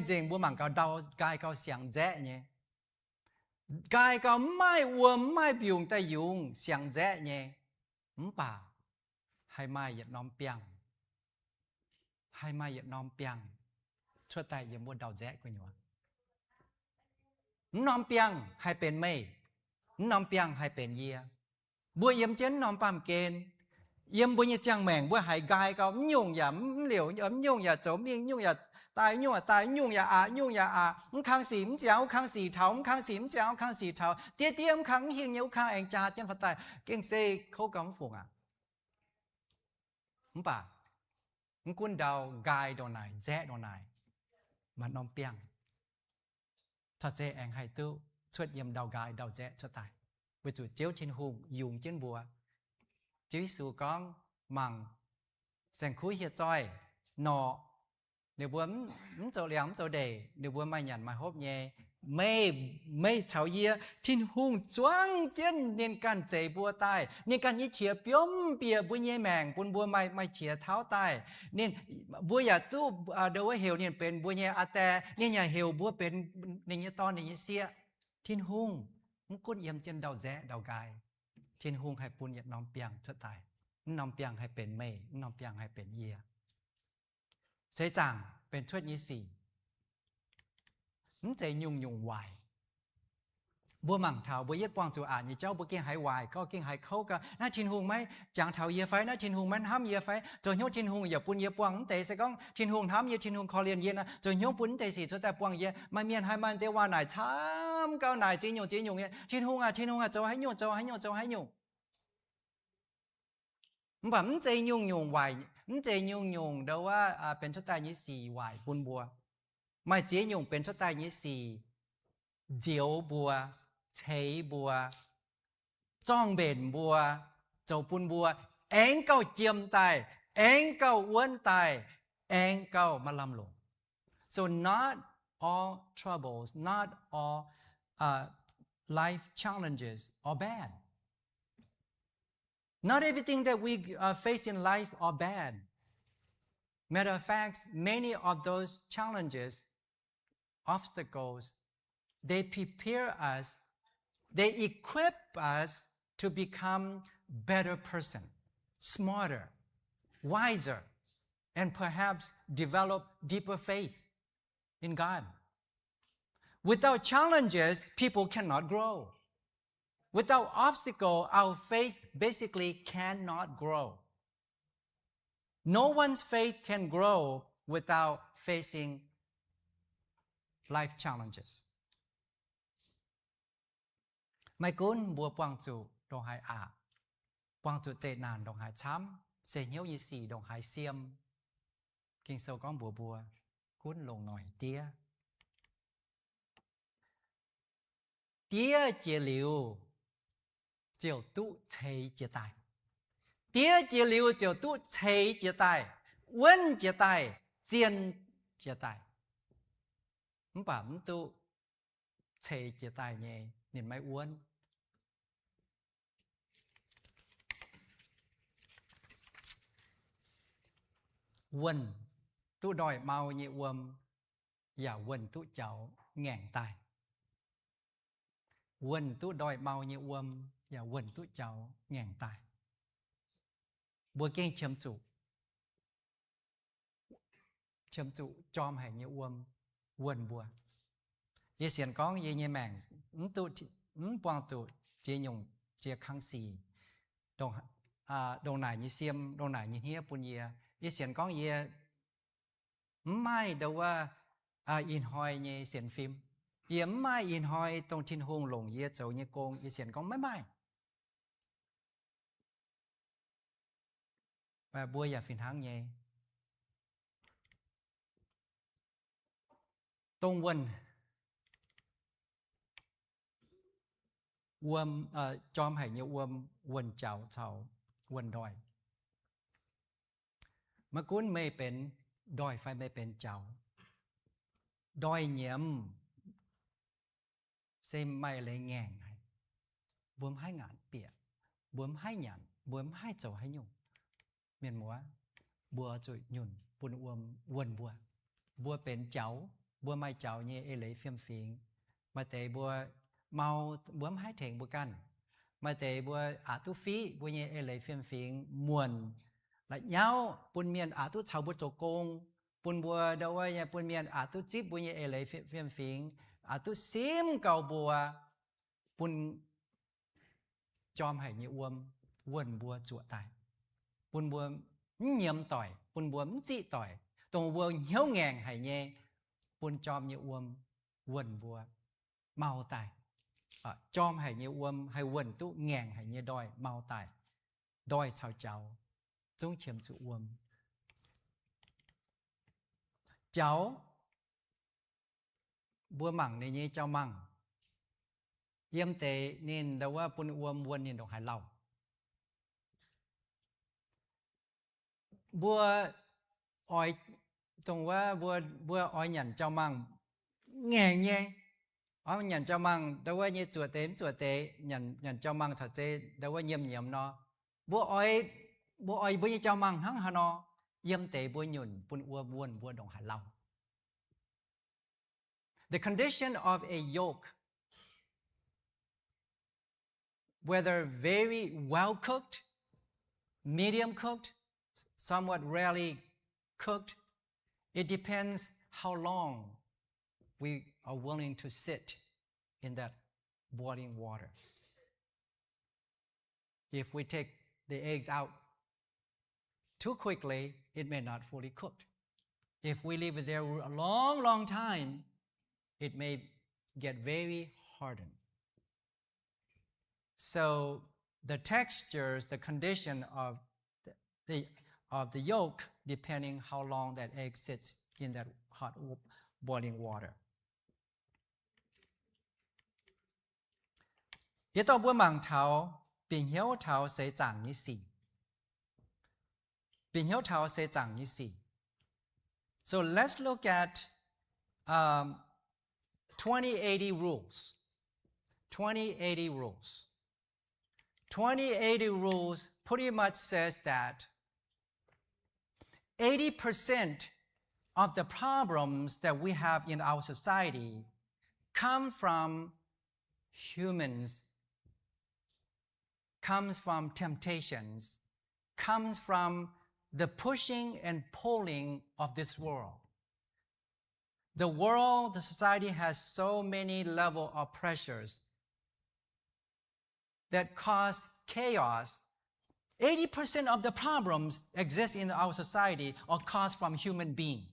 จงบัวหมังก็ดาวกายก็เสียงแจ๊เนี่ยกายก็ไม่อ้วนไม่ผิวแต่ยุงเสียงแจ๊เนี่ยป่าให้ไม่หยัดนอมเปียงช่วยแต่ยังบัวดาวแจ๊กูอยู่นอมเปียงให้เป็นไม่น้อมเปียงให้เป็นเยียบัวเยี่ยมเจนน้อมปั๊มเกณฑ์เยี่ยมบัวเนี่ยจังแมงบัวหายกายก็ยุ่งอย่าเหลวยุ่งอย่าโจมยุ่งอย่าตายยุ่งอย่าข้างสีมเจ้าข้างสีเท้าข้างสีมเจ้าข้างสีเท้าเตี้ยข้างหิ้งนิ้วข้างเองจ่าเจนฝัดตายเก่งเซ่เขากำฝุ่งป่ะกุนดาวกายโดนไหนแจ๊โดนไหนมันน้อมเปียงถ้าเจ๊เองให้ตู้ช่วยเยี่ยมดาวกายดาวแจ๊ช่วยตายไปจุดเจ้าชินหงยุงเจนบัวจีสู่ก้องมังแสงคุยเฮียจ้อยหนอเดี๋ยวบัวมันจะเลี้ยงจะเดย์เดี๋ยวบัวไม่หยันมาฮบเย่ไม่เฉาเยี่ยชินหงจ้วงเจนเนียนกันใจบัวตายเนียนกันยี่เฉียเปียมเปียบัวเย่แมงปุ่นบัวไม่เฉียเท้าตายเนียนบัวอย่าตู้เดี๋ยวว่าเหี่ยวเนียนเป็นบัวเย่อาแต่เนียนอย่าเหี่ยวบัวเป็นเนียนตอนเนียนเสียทินหุงมันกุ้นเยี่ยมเจนดาวแจ๊ดาวกายทินหุงให้ปุ่นอย่าน้อมเปียงช่วยตายน้อมเปียงให้เป็นไม่น้อมเปียงให้เป็นเยียเสจางเป็นช่วยยี่สี่มันใจยุ่งวายบัวหมั่งเท้าบัวเย็ดปวงจูอ่านยี่เจ้าบัวเก่งหายวายก็เก่งหายเข้าก็น่าทินหุงไหมจางเท้าเยียไฟน่าทินหุงมันห้ามเยียไฟจนโยทินหุงอย่าปุ่นเยียปวงแต่ใส่ก้องทินหุงห้ามเยียทินหุงคอเรียนเยียนะจนโยปุ่นแต่สี่แต่ปวงเยียไม่เมียนให้มันแต่ว่าไหนช้ำก้าวไหนจีหยุ่งเยียทินหุงจะให้หยุ่งมันใจยุ่งวายมันใจยุ่งเดาว่าเป็นชุดตายยี่สี่วายปุ่นบัวไม่เจี๋ยยุ่งเป็นชุดตายยี่สี่เจียวบัวเฉยบัวจ้องเบนบัวเจ้าปุ่นบัวเอ็งเก้าเจียมตายเอ็งเก้าอ้วนตายเอ็งเก้ามาลำลง so not all troubles not all life challenges are bad not everything that we face in life are bad matter of fact many of those challenges obstacles they prepare us they equip us to become better person smarter wiser and perhaps develop deeper faith in God without challenges people cannot grow without obstacle our faith basically cannot grow no one's faith can grow without facing life challengesไม่กุ้นบัวปวงจูดงหายอาปวงจูเตนานดงหายช้ำเสียเหี้ยวยี่สี่ดงหายเสียมกินโซก้องบัวกุ้นลงหน่อยเตี้ยเจียเหลียวเจียวตุเฉยเจียตายเ tía chia liu chiều tu chê chia tai uốn chia tai chiên chia tai tu chê chia tai nhẹ nên mai uốn uốn tu đòi mau nhẹอย่าวนตุเจ้าแง่งตายวนตุดอยเมาเนี่ยอวมอย่าวนตุเจ้าแง่งตายบัวเก่งเชิมจุจอมให้เนี่ยอวมวนบัวเยเสียนก้องเยเนี่ยแม่งตุปวงตุเจียยงเจียคังสีดงไหนยี่เสียมดงไหนยี่เฮียปุญเยเสียนก้องเยไม่เดาว่าอินหอยเนี่ยเสียนฟิล์มเยี่ยมไม่อินหอยตรงทินหงหลงเยี่ยเจ้าเนี่ยโกงยี่เสียนก้องไม่แต่บัวอย่าฟินทั้งเนี่ยตรงวนอวมจอมให้เนี่ยอวมวนเจ้าวนดอยเมื่อกุ้นไม่เป็นดอยไฟไม่เป็นเจ้าดอยเงียมเซมไม่เลยแง่งให้บวมให้งานเปียบวมให้หยันบวมให้เจ้าให้ยุ่งเมียนมัวบัวจุยหยุ่นปุ่นอวมวนบัวเป็นเจ้าบัวไม่เจ้าเนี่ยเอเลยเฟียมฟิงมาแต่บัวเมาบวมให้เถงบัวกันมาแต่บัวอาตุฟีบัวเนี่ยเอเลยเฟียมฟิงมวนและเย้าปุ่นเมียนอาตุชาวบัวโจโกงปุ่นบัวเดาว่าเนี่ยปุ่นเมียนอาตุจิบบัวเนี่ยเอเลยเฟียมฟิงอาตุซิมเก่าบัวปุ่นจอมให้เนี่ยอวมวนบัวจั่วตายปุ่นบัวเงียมต่อยปุ่นบัวจิต่อยตรงบัวเหี่ยวแงงให้เนี่ยปุ่นจอมเนี่ยอวมวนบัวเมาตายจอมให้เนี่ยอวมให้วนตุแงงให้เนี่ยดอยเมาตายดอยชาวเจ้าจงเฉียมจุอวมเจ้าบัวหมั่งในนี้เจ้ามั่งเยี่ยมเตนินแต่ว่าปุ่นอวมวนนินดอกหายเหล่าบัวอ้อยตรงว่าบัวอ้อยหยันเจ้ามั่งแง่เงี้ยอ้อยหยันเจ้ามั่งแต่ว่าเนี่ยจั่วเตหยันเจ้ามั่งถัดเตแต่ว่าเยี่ยมเนาะบัวอ้อยบัวเจ้ามั่งทั้งหานอเยี่ยมเตบัวหยุ่นปุ่นอวมวนบัวดอกหายเหล่าThe condition of a yoke, whether very well cooked, medium cooked, somewhat rarely cooked, it depends how long we are willing to sit in that boiling water. If we take the eggs out too quickly, it may not fully cooked. If we leave it there a long time, it may get very hardened. So the textures, the condition of the yolk, depending how long that egg sits in that hot boiling water. 一到不忙头，并腰头谁长一时，并腰头谁长一时。So let's look at 2080 rules. 2080 rules. 2080 rules pretty much says that 80% of the problems that we have in our society come from humans, comes from temptations, comes from the pushing and pulling of this world. The world, the society has so many levels of pressures that cause chaos. 80% of the problems exist in our society are caused from human beings.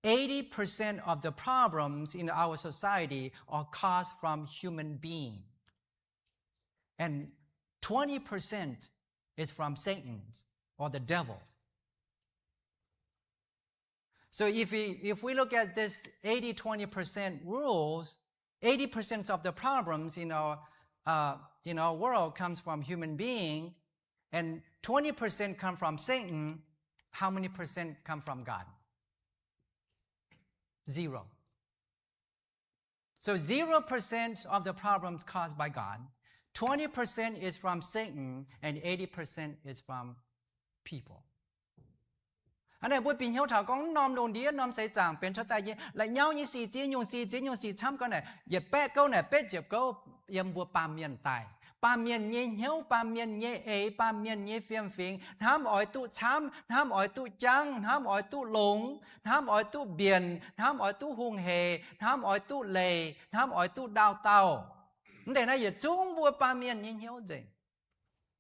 80% of the problems in our society are caused from human beings. And 20% is from Satan or the devil. So if we look at this 80-20% rules, 80% of the problems in our world comes from human being, and 20% come from Satan, how many percent come from God? 0. So 0% of the problems caused by God, 20% is from Satan, and 80% is from people. อันนี้บ่เป็นเฮาถาของนอมลงเดียนอมใส่จางเป็นชะตาเยและเฮานี่สิจียงสิจียงสิช้ำก็น่ะอย่าแปะเก้าน่ะเป็ดเจ็บเก้ายำบัวปาเมียนตายปาเมียนเยเหี่ยวปาเมียนเยเอปาเมียนเยเฟียมฟิงน้ำอ้อยตุช้ำน้ำอ้อยตุจังน้ำอ้อยตุหลงน้ำอ้อยตุเบียนน้ำอ้อยตุหุงเฮน้ำอ้อยตุเลน้ำอ้อยตุดาวเตาแต่น่ะอย่าจุงบัวปาเมียนเยเหี่ยวเจ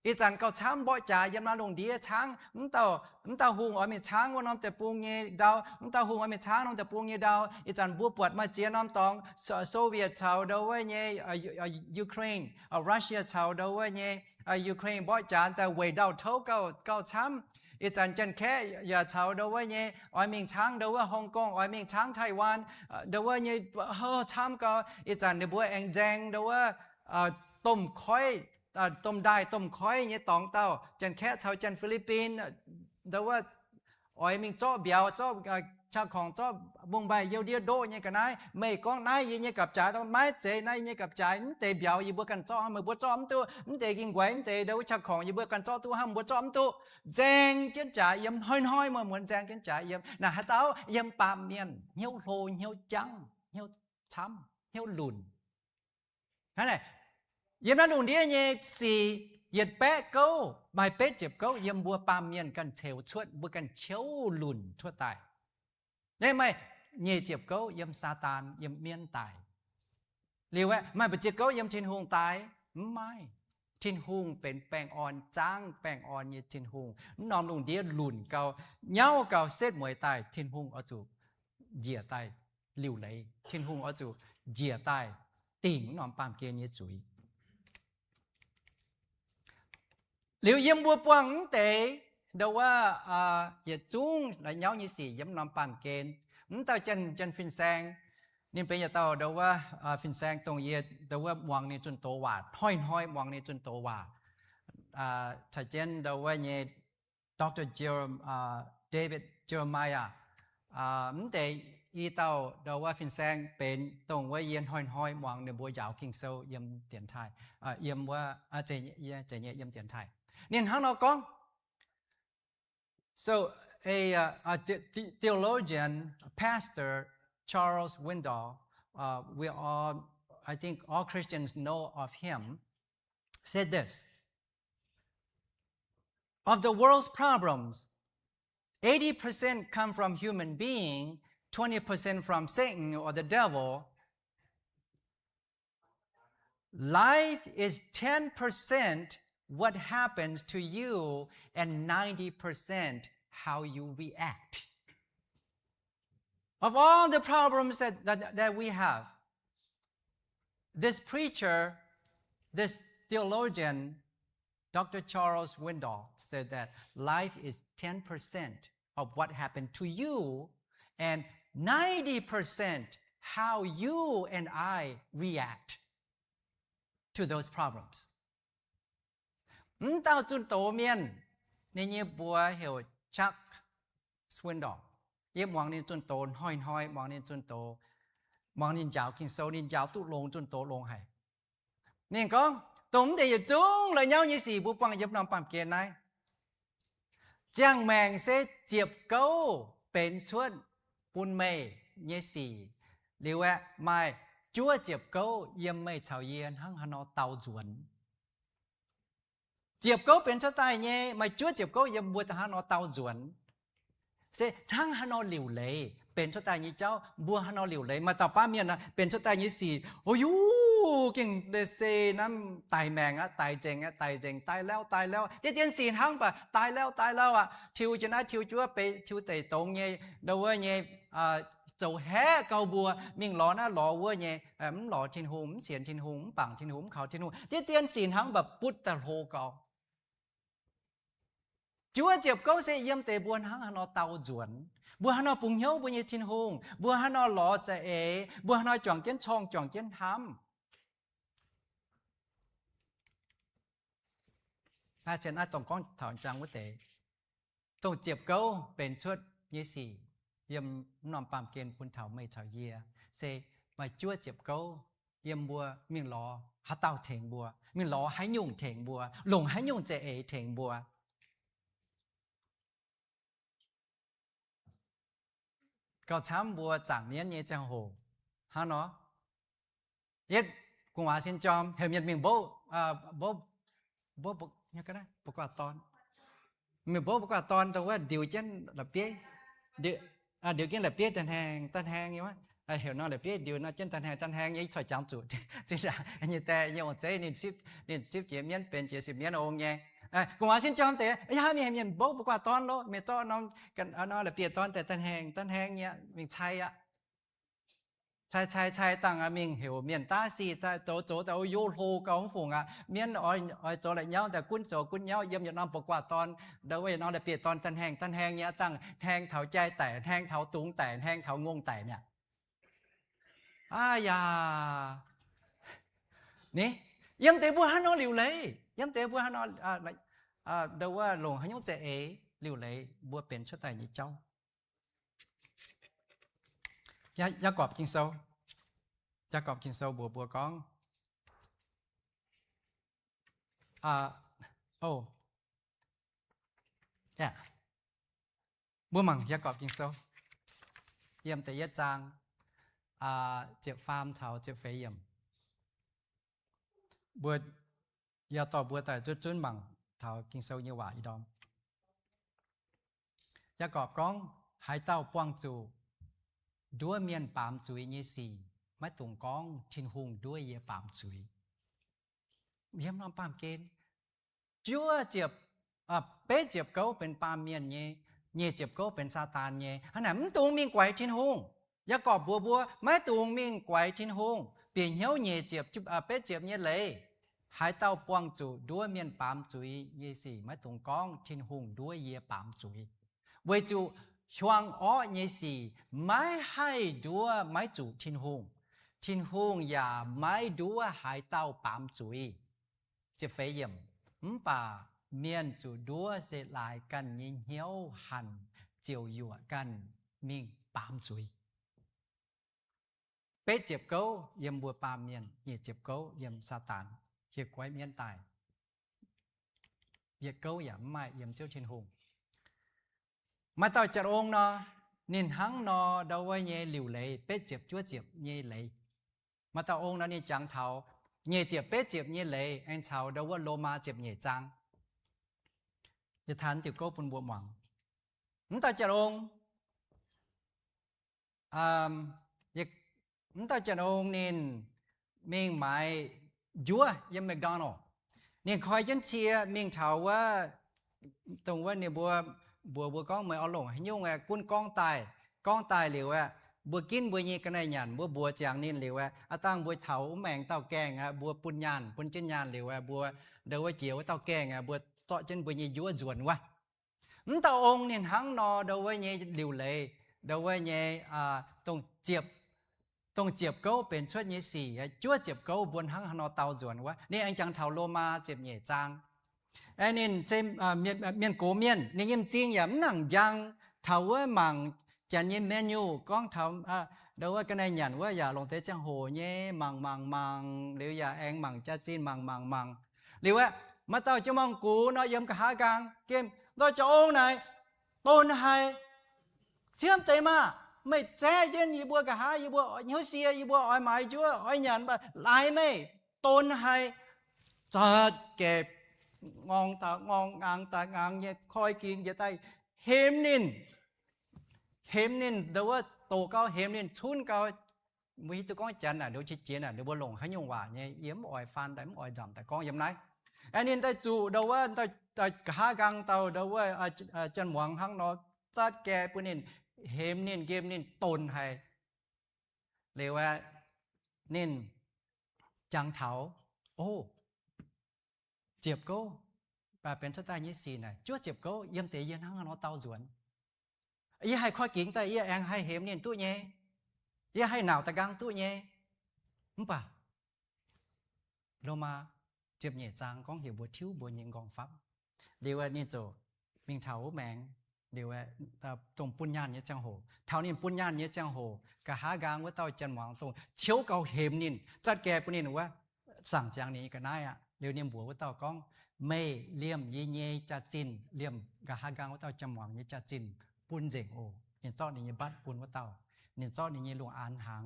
อีจันก็ช้ำบ่จ่ายยำมาลงเดียช้างเต่าหุงอ้อยมีช้างว่าน้อมแต่ปูงเงดาวเต่าหุงอ้อยมีช้างน้อมแต่ปูงเงดาวอีจันบัวปวดมาเจียน้อมตองโซเวียตชาวดาวเยยูเครนรัสเซียชาวดาวเยยูเครนบ่จ่าแต่เวดาวเท่าเก้าช้ำอีจันจันแค่อย่าชาวดาวเยอ้อยมีช้างดาวฮ่องกงอ้อยมีช้างไต้หวันดาวเยช้ำก็อีจันในบัวแองแจงดาวต้มค่อยต้มได้ต้มค้อยเนี่ยตองเต้าจันแค่ชาวจันฟิลิปปินส์แต่ว่าอ้อยมิงจ้อเบียวจ้อชาวของจ้อบุงใบเยียวเดียโดเนี่ยกันนายไม่ก้องนายเนี่ยกับจ่ายต้องไม้เจนายเนี่ยกับจ่ายเตะเบียวยี่บัวกันจ้อห้ามบัวจ้อมตัวเตะกินไหวเตะเดี๋ยวชาวของยี่บัวกันจ้อตัวห้ามบัวจ้อมตัวแจงเจ้าจ่ายยำห้อยๆเหมือนแจงเจ้าจ่ายยำน่ะฮะเต้ายำปามเมียนเหี่ยวโลเหี่ยวจังเหี่ยวช้ำเหี่ยวหลุนนั่นแหละยามนั้นอุ่นเดียเนี่ยสี่เหยียดแปะเก้าใบเป็ดเจ็บเก้ายามบัวปามเมียนกันเชวชวดบัวกันเชวหลุนชั่วตายได้ไหมเนี่ยเจ็บเก้ายามซาตานยามเมียนตายเรียกว่าไม่เป็นเจ็บเก้ายามชินหงตายไม่ชินหงเป็นแป้งอ่อนจ้างแป้งอ่อนเนี่ยชินหงนอมอุ่นเดียหลุนเก้าเงาเก้าเซตมวยตายชินหงเอาจูเหยียตายหลิวไหลชินหงเอาจูเหยียตายติ่งนอมปามเกณฑ์เนี่ยจุยหรือยิมบัวปวงเตะเดาว่าอย่าจุ้งและเย้ายี่สี่ย้ำนอมปามเกณฑ์เต่าจันฟินแซงนี่เป็นอย่าเต่าเดาว่าฟินแซงตรงเยเดาว่ามองนี่จนโตว่าห้อยมองนี่จนโตว่าชัดเจนเดาว่าเนี่ยดร.เดวิดเจอร์มายาแต่อีเต่าเดาว่าฟินแซงเป็นตรงว่าเย็นห้อยมองในบัวยาวคิงเซลเยี่ยมเตียนไทยเยี่ยมว่าเจเยี่ยมเตียนไทยนี่ห้างเราก้อง so a theologian pastor Charles Swindoll we all I think all Christians know of him said this of the world's problems 80% come from human being 20% from Satan or the devil life is 10% what happens to you and 90% how you react. Of all the problems that we have, this preacher, this theologian, Dr. Charles Swindoll said that life is 10% of what happened to you and 90% how you and I react to those problems. เต้าจุนโตเมียนในเงียบบัวเหี่ยวชักสวินดอลเย็บมองนี่จุนโตห้อยมองนี่จุนโตมองนี่ยาวกินโซนี่ยาวตุลงจุนโตลงให้นี่ก็ตรงแต่อย่าจุ้งเลยเย้ายี่สี่บุปังเย็บนำปั๊มเกณฑ์ไหนจ้างแมงเสเจียบเก้าเป็นชวนปุ่นเมย์ยี่สี่หรือว่าไม่จั่วเจียบเก้าเยี่ยมไม่ชาวเยียนหั่งฮานอเตาจวนเจียบเก้าเป็นชะตายเงี้ยไม่จั่วเจียบเก้ายังบัวทหารเอาเตาจวนเสทั้งฮานอหลิวเลยเป็นชะตายนี้เจ้าบัวฮานอหลิวเลยมาต่อป้าเมียนนะเป็นชะตายนี้สี่โอ้ยูเก่งเดเซน้ำตายแมงอะตายเจงอะตายเจงตายแล้วเตี้ยนสี่ทั้งปะตายแล้วอะทิวจะนะทิวจั่วไปทิวเตะตรงเงี้ยเดาว่าเงี้ยเจ้าแห่เกาบัวมิ่งหล่อนะหล่อเว้ยเงี้ยมันหล่อทินหูมเสียนทินหูมปังทินหูมเขาทินหูเตี้ยนสี่ทั้งแบบปุตตะโหเกาจั่วเจ็บเก้าเสียเยี่ยมเตะบัวหังฮานอเตาจวนบัวฮานอปุงเหี่ยวบัวเยทินหงบัวฮานอหล่อจะบัวฮานอจ่องเจี้ยนช่องจ่องเจี้ยนทำ เช่นต้องก้องถอนจังว่าแต่ต้องเจ็บเก้าเป็นชุดยี่สี่ยำนอมปามเกณฑ์คุณเถาไม่เถาเยียเซมาจั่วเจ็บเก้ายำบัวมิงล้อหาเต้าเถงบัวมิงล้อให้ยุ่งเถงบัวหลงให้ยุ่งเจเอเถงบัวก็ช้ำบัวจากเนี้ยเนจังโหฮะเนาะเย็ดกุงหวาสินจอมเฮมีมิงโบเนี่ยก็ได้ประกอบตอนมีโบประกอบตอนแต่ว่าเดี๋ยวเช่นละเปี้ยเดี๋ยวกินละเปี้ยตันแหงอย่างวะเห็นน้องละเปี้ยเดี๋ยวน้องเช่นตันแหงยี่สอยจำจุดจีน่ะอันนี้แต่ยังวันเจ้นี่สิบเจียมเมียนเป็นเจียสิบเมียนองไงกุงหวาสินจอมแต่ย่ามีโบประกอบตอนโลมีต้อนน้องกันน้องละเปี้ยตอนแต่ตันแหงเนี่ยมีใช่อะใช่ตั้งมิงเหี่ยวเมียนตาสีแต่โจแต่โยโหกองฝูงเมียนอ้อยโจละเย้าแต่กุ้นโจกุ้นเย้าเยี่ยมอย่าน้องปกว่าตอนเดี๋ยวไว้น้องได้เปลี่ยนตอนตันแหงเนี่ยตั้งแทงเถาใจแต่แทงเถาตุงแต่แทงเถางงแต่เนี่ยอย่านี่ยังแต่บัวฮันน้องหลิวเลยยังแต่บัวฮันน้องเดี๋ยวว่าหลงให้ยงเจเอหลิวเลยบัวเป็นชุดแต่ยี่เจ้ายากอบกินโซบัวก้องบัวมังยากอบกินโซเยี่ยมแต่ยะจางเจ็บฟาร์มเถาเจ็บเฟยเยี่ยมบัวยาต่อบัวแต่จุนมังเถากินโซเยหวาอีดอมยากอบก้องหายเต้าป้วงจูด้วยเมียนปามจุยยี่สี่ไม่ตรงก้องทินหุงด้วยเยปามจุยเยี่ยมน้องปามเกณฑ์จั่วเจ็บเป๊ะเจ็บเก้าเป็นปามเมียนเย่เจ็บเก้าเป็นซาตานเย่อันนั้นมันตรงมิงไกวทินหุงยากอบบัวไม่ตรงมิงไกวทินหุงเปลี่ยนเหี้ยวเย่เจ็บเป๊ะเจ็บเย่เลยหายเต้าปวงจูด้วยเมียนปามจุยยี่สี่ไม่ตรงก้องทินหุงด้วยเยปามจุยเวจูช่วงอ้อยี่สี่ไม่ให้ดัวไม่จูทินหุงอย่าไม่ดัวหายเต้าปามจุยจะเฟยมป่าเมียนจูดัวเสลายกันยิงเหี้ยวหันเจียวหยวกันมิงปามจุยเป็ดเจ็บเก้าเยี่ยมบัวปามเมียนเนี่ยเจ็บเก้าเยี่ยมซาตานเหี่ยกไว้เมียนตายเหี่ยเก้าอย่าไม่เยี่ยมเจ้าทินหุงมาต่อจากองค์เนาะนินหังเนาะดาวไว้เย่หลิวเลยเป็ดเจ็บจั่วเจ็บเย่เลยมาต่อองค์เนาะนี่จังเท้าเย่เจ็บเป็ดเจ็บเย่เลยเอ็นเท้าดาวว่าโลมาเจ็บเย่จังจะทานติวโก้ปุ่นบัวหวังมาต่อจากองค์มาต่อจากองค์นินเมียงหมายจั่วยังแมคโดนัลด์นี่คอยยันเชียเมียงเท้าว่าตรงว่าเนี่ยบัวก้องเหมือนเอาลงให้ยุ่งกุ้นก้องตายเหลวบัวกินบัวยีกันในหยันบัวจางนินเหลวตั้งบัวเถาแมงเต้าแกงบัวปุญญานจิ้นยานเหลวบัวเดวเจียวเต้าแกงบัวเจาะจนบัวยียั่วจวนวะเต้าองค์เนี่ยหังนอเดวยีเหลวเลยเดวยีต้องเจ็บเก้าเป็นช่วยยีสี่จั่วเจ็บเก้าบนหังนอเต้าจวนวะนี่อันจังเถาโลมาเจ็บเหย่จางไอ้นี่เจเมียนโกเมียนนี่ยิ่งจริงอย่าหนังยังเท่าว่ามังจันยิ่งเมนูก้องทำเดี๋ยวว่ากันในหยันว่าอย่าลงเตจังโหเย่มังหรืออย่าแองมังจะสิ้นมังหรือว่ามาเต่าจะมองกูน้อยยำกะหากลางเกมโดยจะองไหนต้นไฮเสียมเตมาไม่แจ้เย็นยีบัวกะหายีบัวเหี้ยวเสียยีบัวอ้อยหมายจั่วอ้อยหยันบ่ลายไม่ต้นไฮจัดเก็บงองตางเนี่ยคอยกินจะได้เฮมนินเดี๋ยวว่าโตเก้าเฮมนินชุนเก้ามีตัวก้องจันเดี๋ยวชิดเจียนเดี๋ยวบัวหลงให้ยงว่าเนี่ยเยี่ยมอ่อยฟันแต่ไม่อ่อยจำแต่ก้องยำไหนอันนี้ได้จู่เดี๋ยวว่าแต่หากลางเตาเดี๋ยวว่าจันหวังหังนอจัดแก่ปุ่นนินเฮมนินเกมนินตนให้เรียกว่านินจังเถาโอ้เจ็บก็เป็นชะตายี่สี่น่ะจั่วเจ็บก็เยี่ยมเตยเยี่ยนหังนอเตาจวนยี่ให้ข้อกิ่งแต่ยี่แองให้เฮมนินตู้เย่ยี่ให้หนาวตะกังตู้เย่มั้งป่ะโลมาเจ็บเหย่จางก้องเหี่ยวบัวทิ้วบัวยิงกองฟับ điều ni cho mình thảo mèn điều tôngปุญญาเนี่ยจังโหเท่านี้ปุญญาเนี่ยจังโหกะหากางว่าเต้าจันหวังตรงเชียวเก่าเห็มนินจัดแก่ปุนี่หนูว่าสั่งจางนี้ก็ได้อ่ะเดี๋ยวเนี่ยบัวว่าเต้าก้องไม่เลี่ยมยี่เย่จะจินเลี่ยมกะหากางว่าเต้าจันหวังเนี่ยจะจินปุนเจงโอเนี่ยเจ้านี่บัดปุนว่าเต้าเนี่ยเจ้านี่หลวงอ่านหาง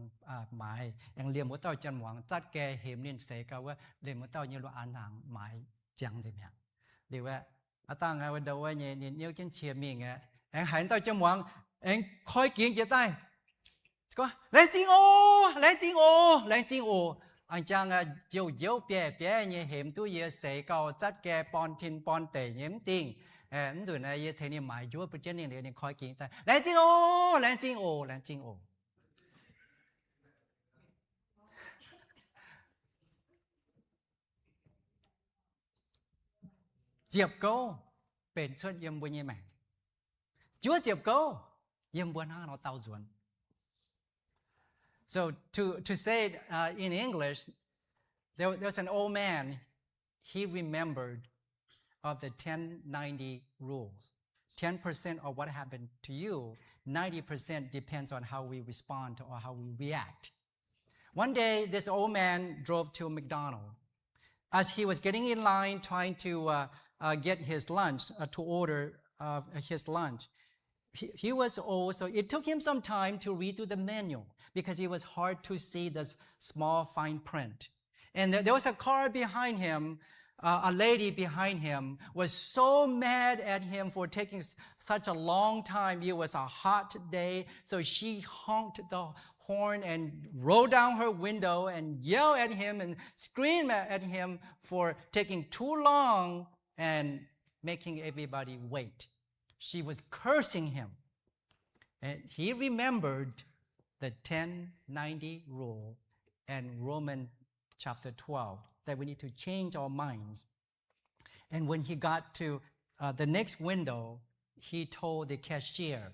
หมายอย่างเลี่ยมว่าเต้าจันหวังจัดแก่เห็มนินเสกว่าเลี่ยมว่าเต้าเนี่ยหลวงอ่านหางหมายจังใช่ไหมเดี๋ยวว่าตั้งไงว่าเดี๋ยวว่าเนี่ยกันเชียร์มีไงanh hãy tao trong hoàng anh khói kiến chia tay có lấy chinh ô anh chàng dấu bè như hiểm tôi giờ sẽ cầu chắt kè pon tin pon tệ nhiễm tiền em rồi này như thế này mãi chúa bữa trên này để khói kiến tay lấy chinh ô diệp câu bền xuất yếm bùi như mày Chúa chụp câu, yếm buồn ha nó tao duẩn. So to say it in English, there's an old man. He remembered of the 10-90 rules. 10% of what happened to you, 90% depends on how we respond or how we react. One day, this old man drove to McDonald's. As he was getting in line, trying to get his lunch, to order his lunch, he was old, so it took him some time to read through the menu because it was hard to see the small fine print. And there was a car behind him. A lady behind him was so mad at him for taking such a long time. It was a hot day, so she honked the horn and rolled down her window and yelled at him and screamed at him for taking too long and making everybody wait. She was cursing him. And he remembered the 10-90 rule and Romans chapter 12, that we need to change our minds. And when he got to the next window, he told the cashier,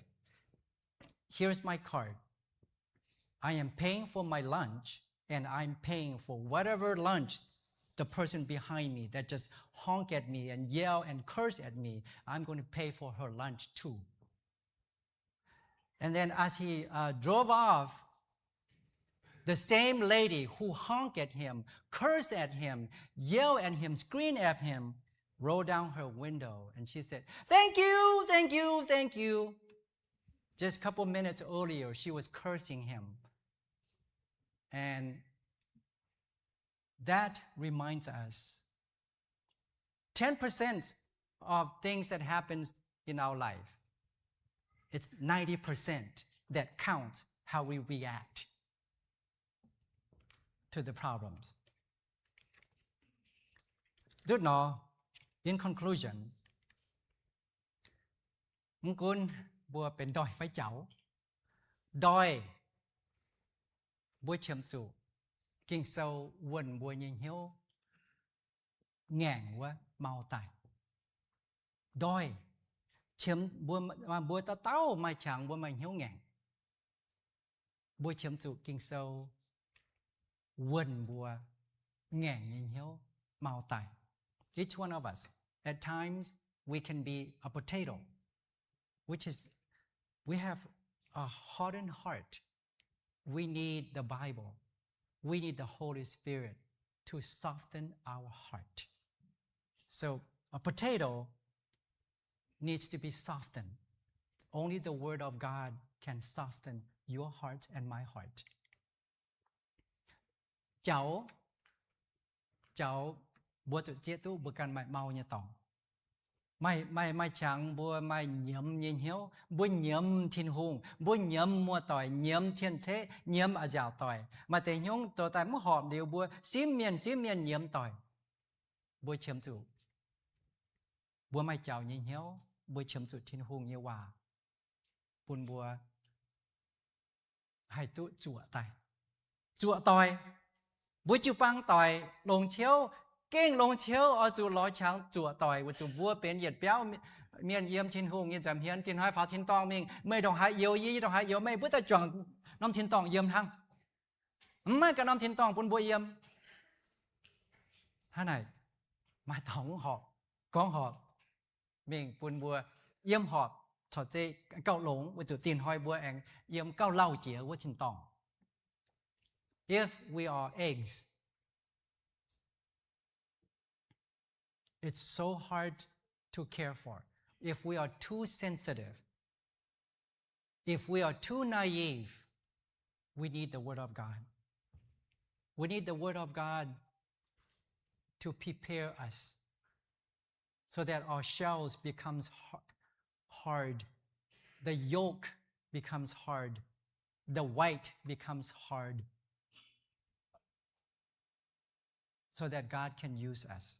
here's my card. I am paying for my lunch, and I'm paying for whatever lunch the person behind me that just honk at me and yell and curse at me, I'm going to pay for her lunch too. And then as he drove off, the same lady who honked at him, cursed at him, yelled at him, screamed at him, rolled down her window and she said, thank you. Just a couple minutes earlier, she was cursing him. And that reminds us 10% of things that happens in our life. It's 90% that counts how we react to the problems. Good now, in conclusion, มึงกุนบัวเป็นดอยไฟเจ๋าดอยบัวเชื่อมสู่kinh sâu quần bùa nhìn hiếu ngàn quá mau tài đôi chiếm bùa ta tao mà chẳng bùa mình hiếu ngàn bùa chiếm chủ kinh sâu quần bùa ngàn nhìn hiếu mau tài. Each one of us, at times we can be a potato, which is we have a hardened heart. We need the Bible. We need the Holy Spirit to soften our heart. So a potato needs to be softened. Only the Word of God can soften your heart and my heart. เจ้าบัวจุเจตุบุกันไม่เมาเนี่ยต่อไม่chẳngบัวไม่เหยี่ยมยินเหี้ยวบัวเหยี่ยมทินหงบัวเหยี่ยมมัวต่อยเหยี่ยมเชียนเทเหยี่ยมอาจาวต่อยมาแต่ยงตัวตายมื่อหอบเดียวบัวซิมเมียนเหยี่ยมต่อยบัวเชื่อมจุบัวไม่เจ้ายินเหี้ยวบัวเชื่อมจุทินหงเยว่าปุ่นบัวให้ตุจั่วต่อยบัวจิวปังต่อยลงเชียวเก่งลงเชียวเอาจูร้อยช้างจั่วต่อยว่าจูบัวเป็นเหยียดเปี้ยวเมียนเยี่ยมชินหงเยี่ยมจำเฮียนกินห้อยฟ้าชินตองมิงไม่ต้องหายเยียวยี่ต้องหายเยียวไม่เพื่อแต่จ่องน้ำชินตองเยี่ยมทั้งไม่กับน้ำชินตองปุ่นบัวเยี่ยมท่าไหนมาถองหอบก้องหอบ mình buồn bùa yếm họp cho chế cậu lống với chủ tiền hoi bùa anh yếm cậu lau chĩa với trình tòng. If we are eggs, it's so hard to care for. If we are too sensitive, if we are too naive, we need the Word of God. We need the Word of God to prepare us so that our shells becomes hard. The yoke becomes hard. The white becomes hard. So that God can use us.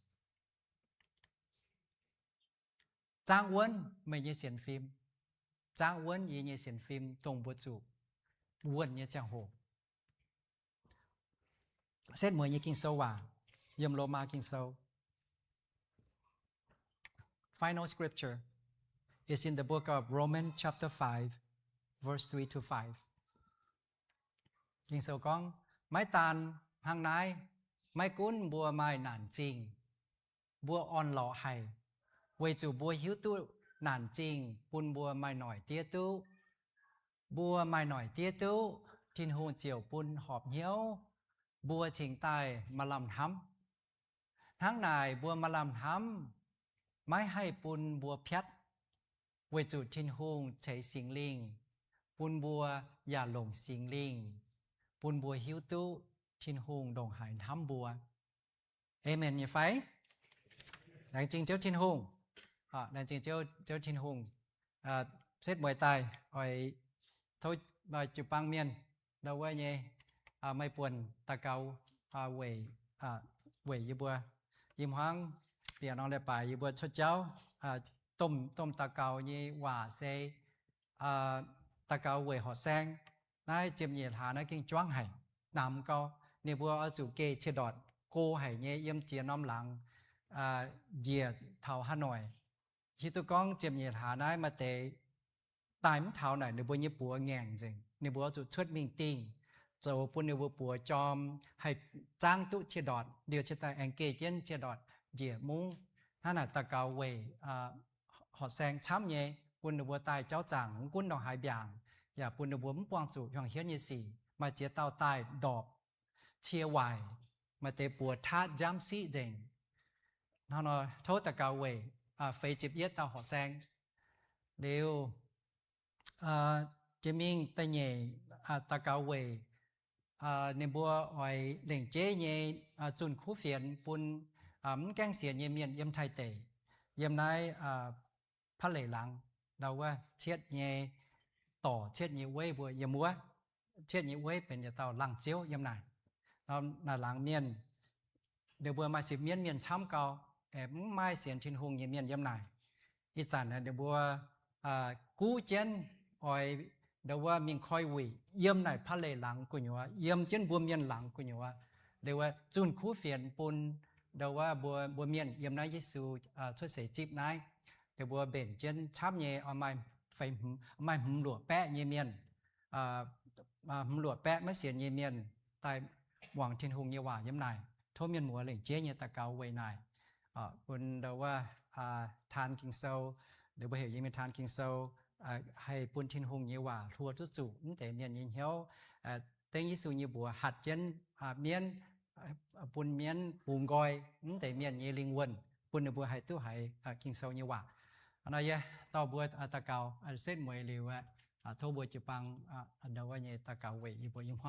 Trang Quân mới như xiên phim. Trang Quân như xiên phim tông bố chủ. Quân như trang hồ. Xét mới như kinh sâu hòa. Yếm lô ma kinh sâu. Final scripture is in the book of Romans chapter 5, verse 3 to 5. Kinh sâu con, mái tàn hàng nái, mái cún bùa mai nản chinh, bùa on lọ hay, với chủ bùa hiếu tu nản chinh, bùn bùa mai nổi tía tu, bùa mai nổi tía tu, trên hôn chiều bùn họp nhiễu, bùa trình tài mà làm hắm. Tháng này bùa mà làm hắm, mái hay bùn bùa phét, với chủ trên hôn cháy xình linh, bùn bùaอย่าหลงxình linh, bùn bùa hiếu tu, trên hôn đồng hải hắm bùa. Amen như phải. Đáng trình chéo trên hôn. Đáng trình chéo trên hôn. Xét bởi tài, hỏi thôi bài chụp băng miền. Đâu qua nhé, mai buồn ta cầu quẩy như bùa. Im hoang, bìa nông đẹp bài như bùa cho cháu. Tôm ta cầu như hòa xe. Ta cầu quẩy họ sang. Nói chìm nhiệt hạ nói kinh choáng hành. Nằm câu. Nếu bùa ở chủ kê chế đọt. Cô hãy nhé yếm chia nóm lặng. Dìa thảo Hà Nội. Khi tôi con chìm nhiệt hạ nói mà tế. Tài mất thảo này nếu bùa như bùa ngàn dình. Nếu bùa chủ xuất mình tình. Rồi bùa nếu bùa chom. Hãy trang tụ chế đọt. Điều chế tài anh kê chân chế đọt. Dìa mung. Nó là ta cao quầy. Họ sang chám nhé. Bùa nếu bùa tài cháu chẳng. Quân đồng hải biảng. Và bùa nếu bùa mất quang chủ. Hoàng hiến như xì. Mà chế tao tài đọp. Chia hoài. Mà tế bùa thát giám sĩ dình. Nó nói thốt ta cao quầy. Phê chịp yết tao họ sang. Điều. Chế mình ta nhé. Ta cao quầy. Nên bùa hỏi lệnh chế nhé. Chùn khu phiền. Bùn căng xiên nhé miền yếm thai tệ. Yếm này phát lệ lặng. Đâu qua chết nhé. Tỏ chết nhé quê bùa yếm múa. Chết nhé quê bên nhà tao lặng chiếu yếm này. Nó là làng miền. Điều bùa mà xịp miền chăm cao. Em mai xiên trên hùng như miền yếm này. Ít sản là điều bùa cú chân. Ôi điều bùa mình khói quỷ. Yếm này phát lệ lặng của nhua. Yếm chân bùa miền lặng của nhua. Điều bùa chun khu phiền bùn. Điều bùa miền yếm này Giê-xu thuyết sẽ chịp này. Điều bùa bền chân chăm nhé. Ở mai hùm lụa bẹ như miền. Hùm lụa bẹ mới xiên như miền. Tại Hoàng thiên hùng như hòa yếm này. Thôi miền mùa lệnh chế như ta cao quầy này. Bùn đầu than kinh sâu. Điều bùa hiểu như miền than kinh sâu. Hay bùn thiên hùng như hòa thua chút chủ. Để miền nhìn hiếu. Tên Giê-xu như bùa hạt chân miền. Bùn miền bùn gọi. Để miền như linh quân. Bùn đầu bùa hay tu hay kinh sâu như hòa. Nói vậy. Tao bùa ta cao. Xét mùi liều. Thôi bùa chụp bằng. Đầu như ta cao quầy. Bùa yếm hoang.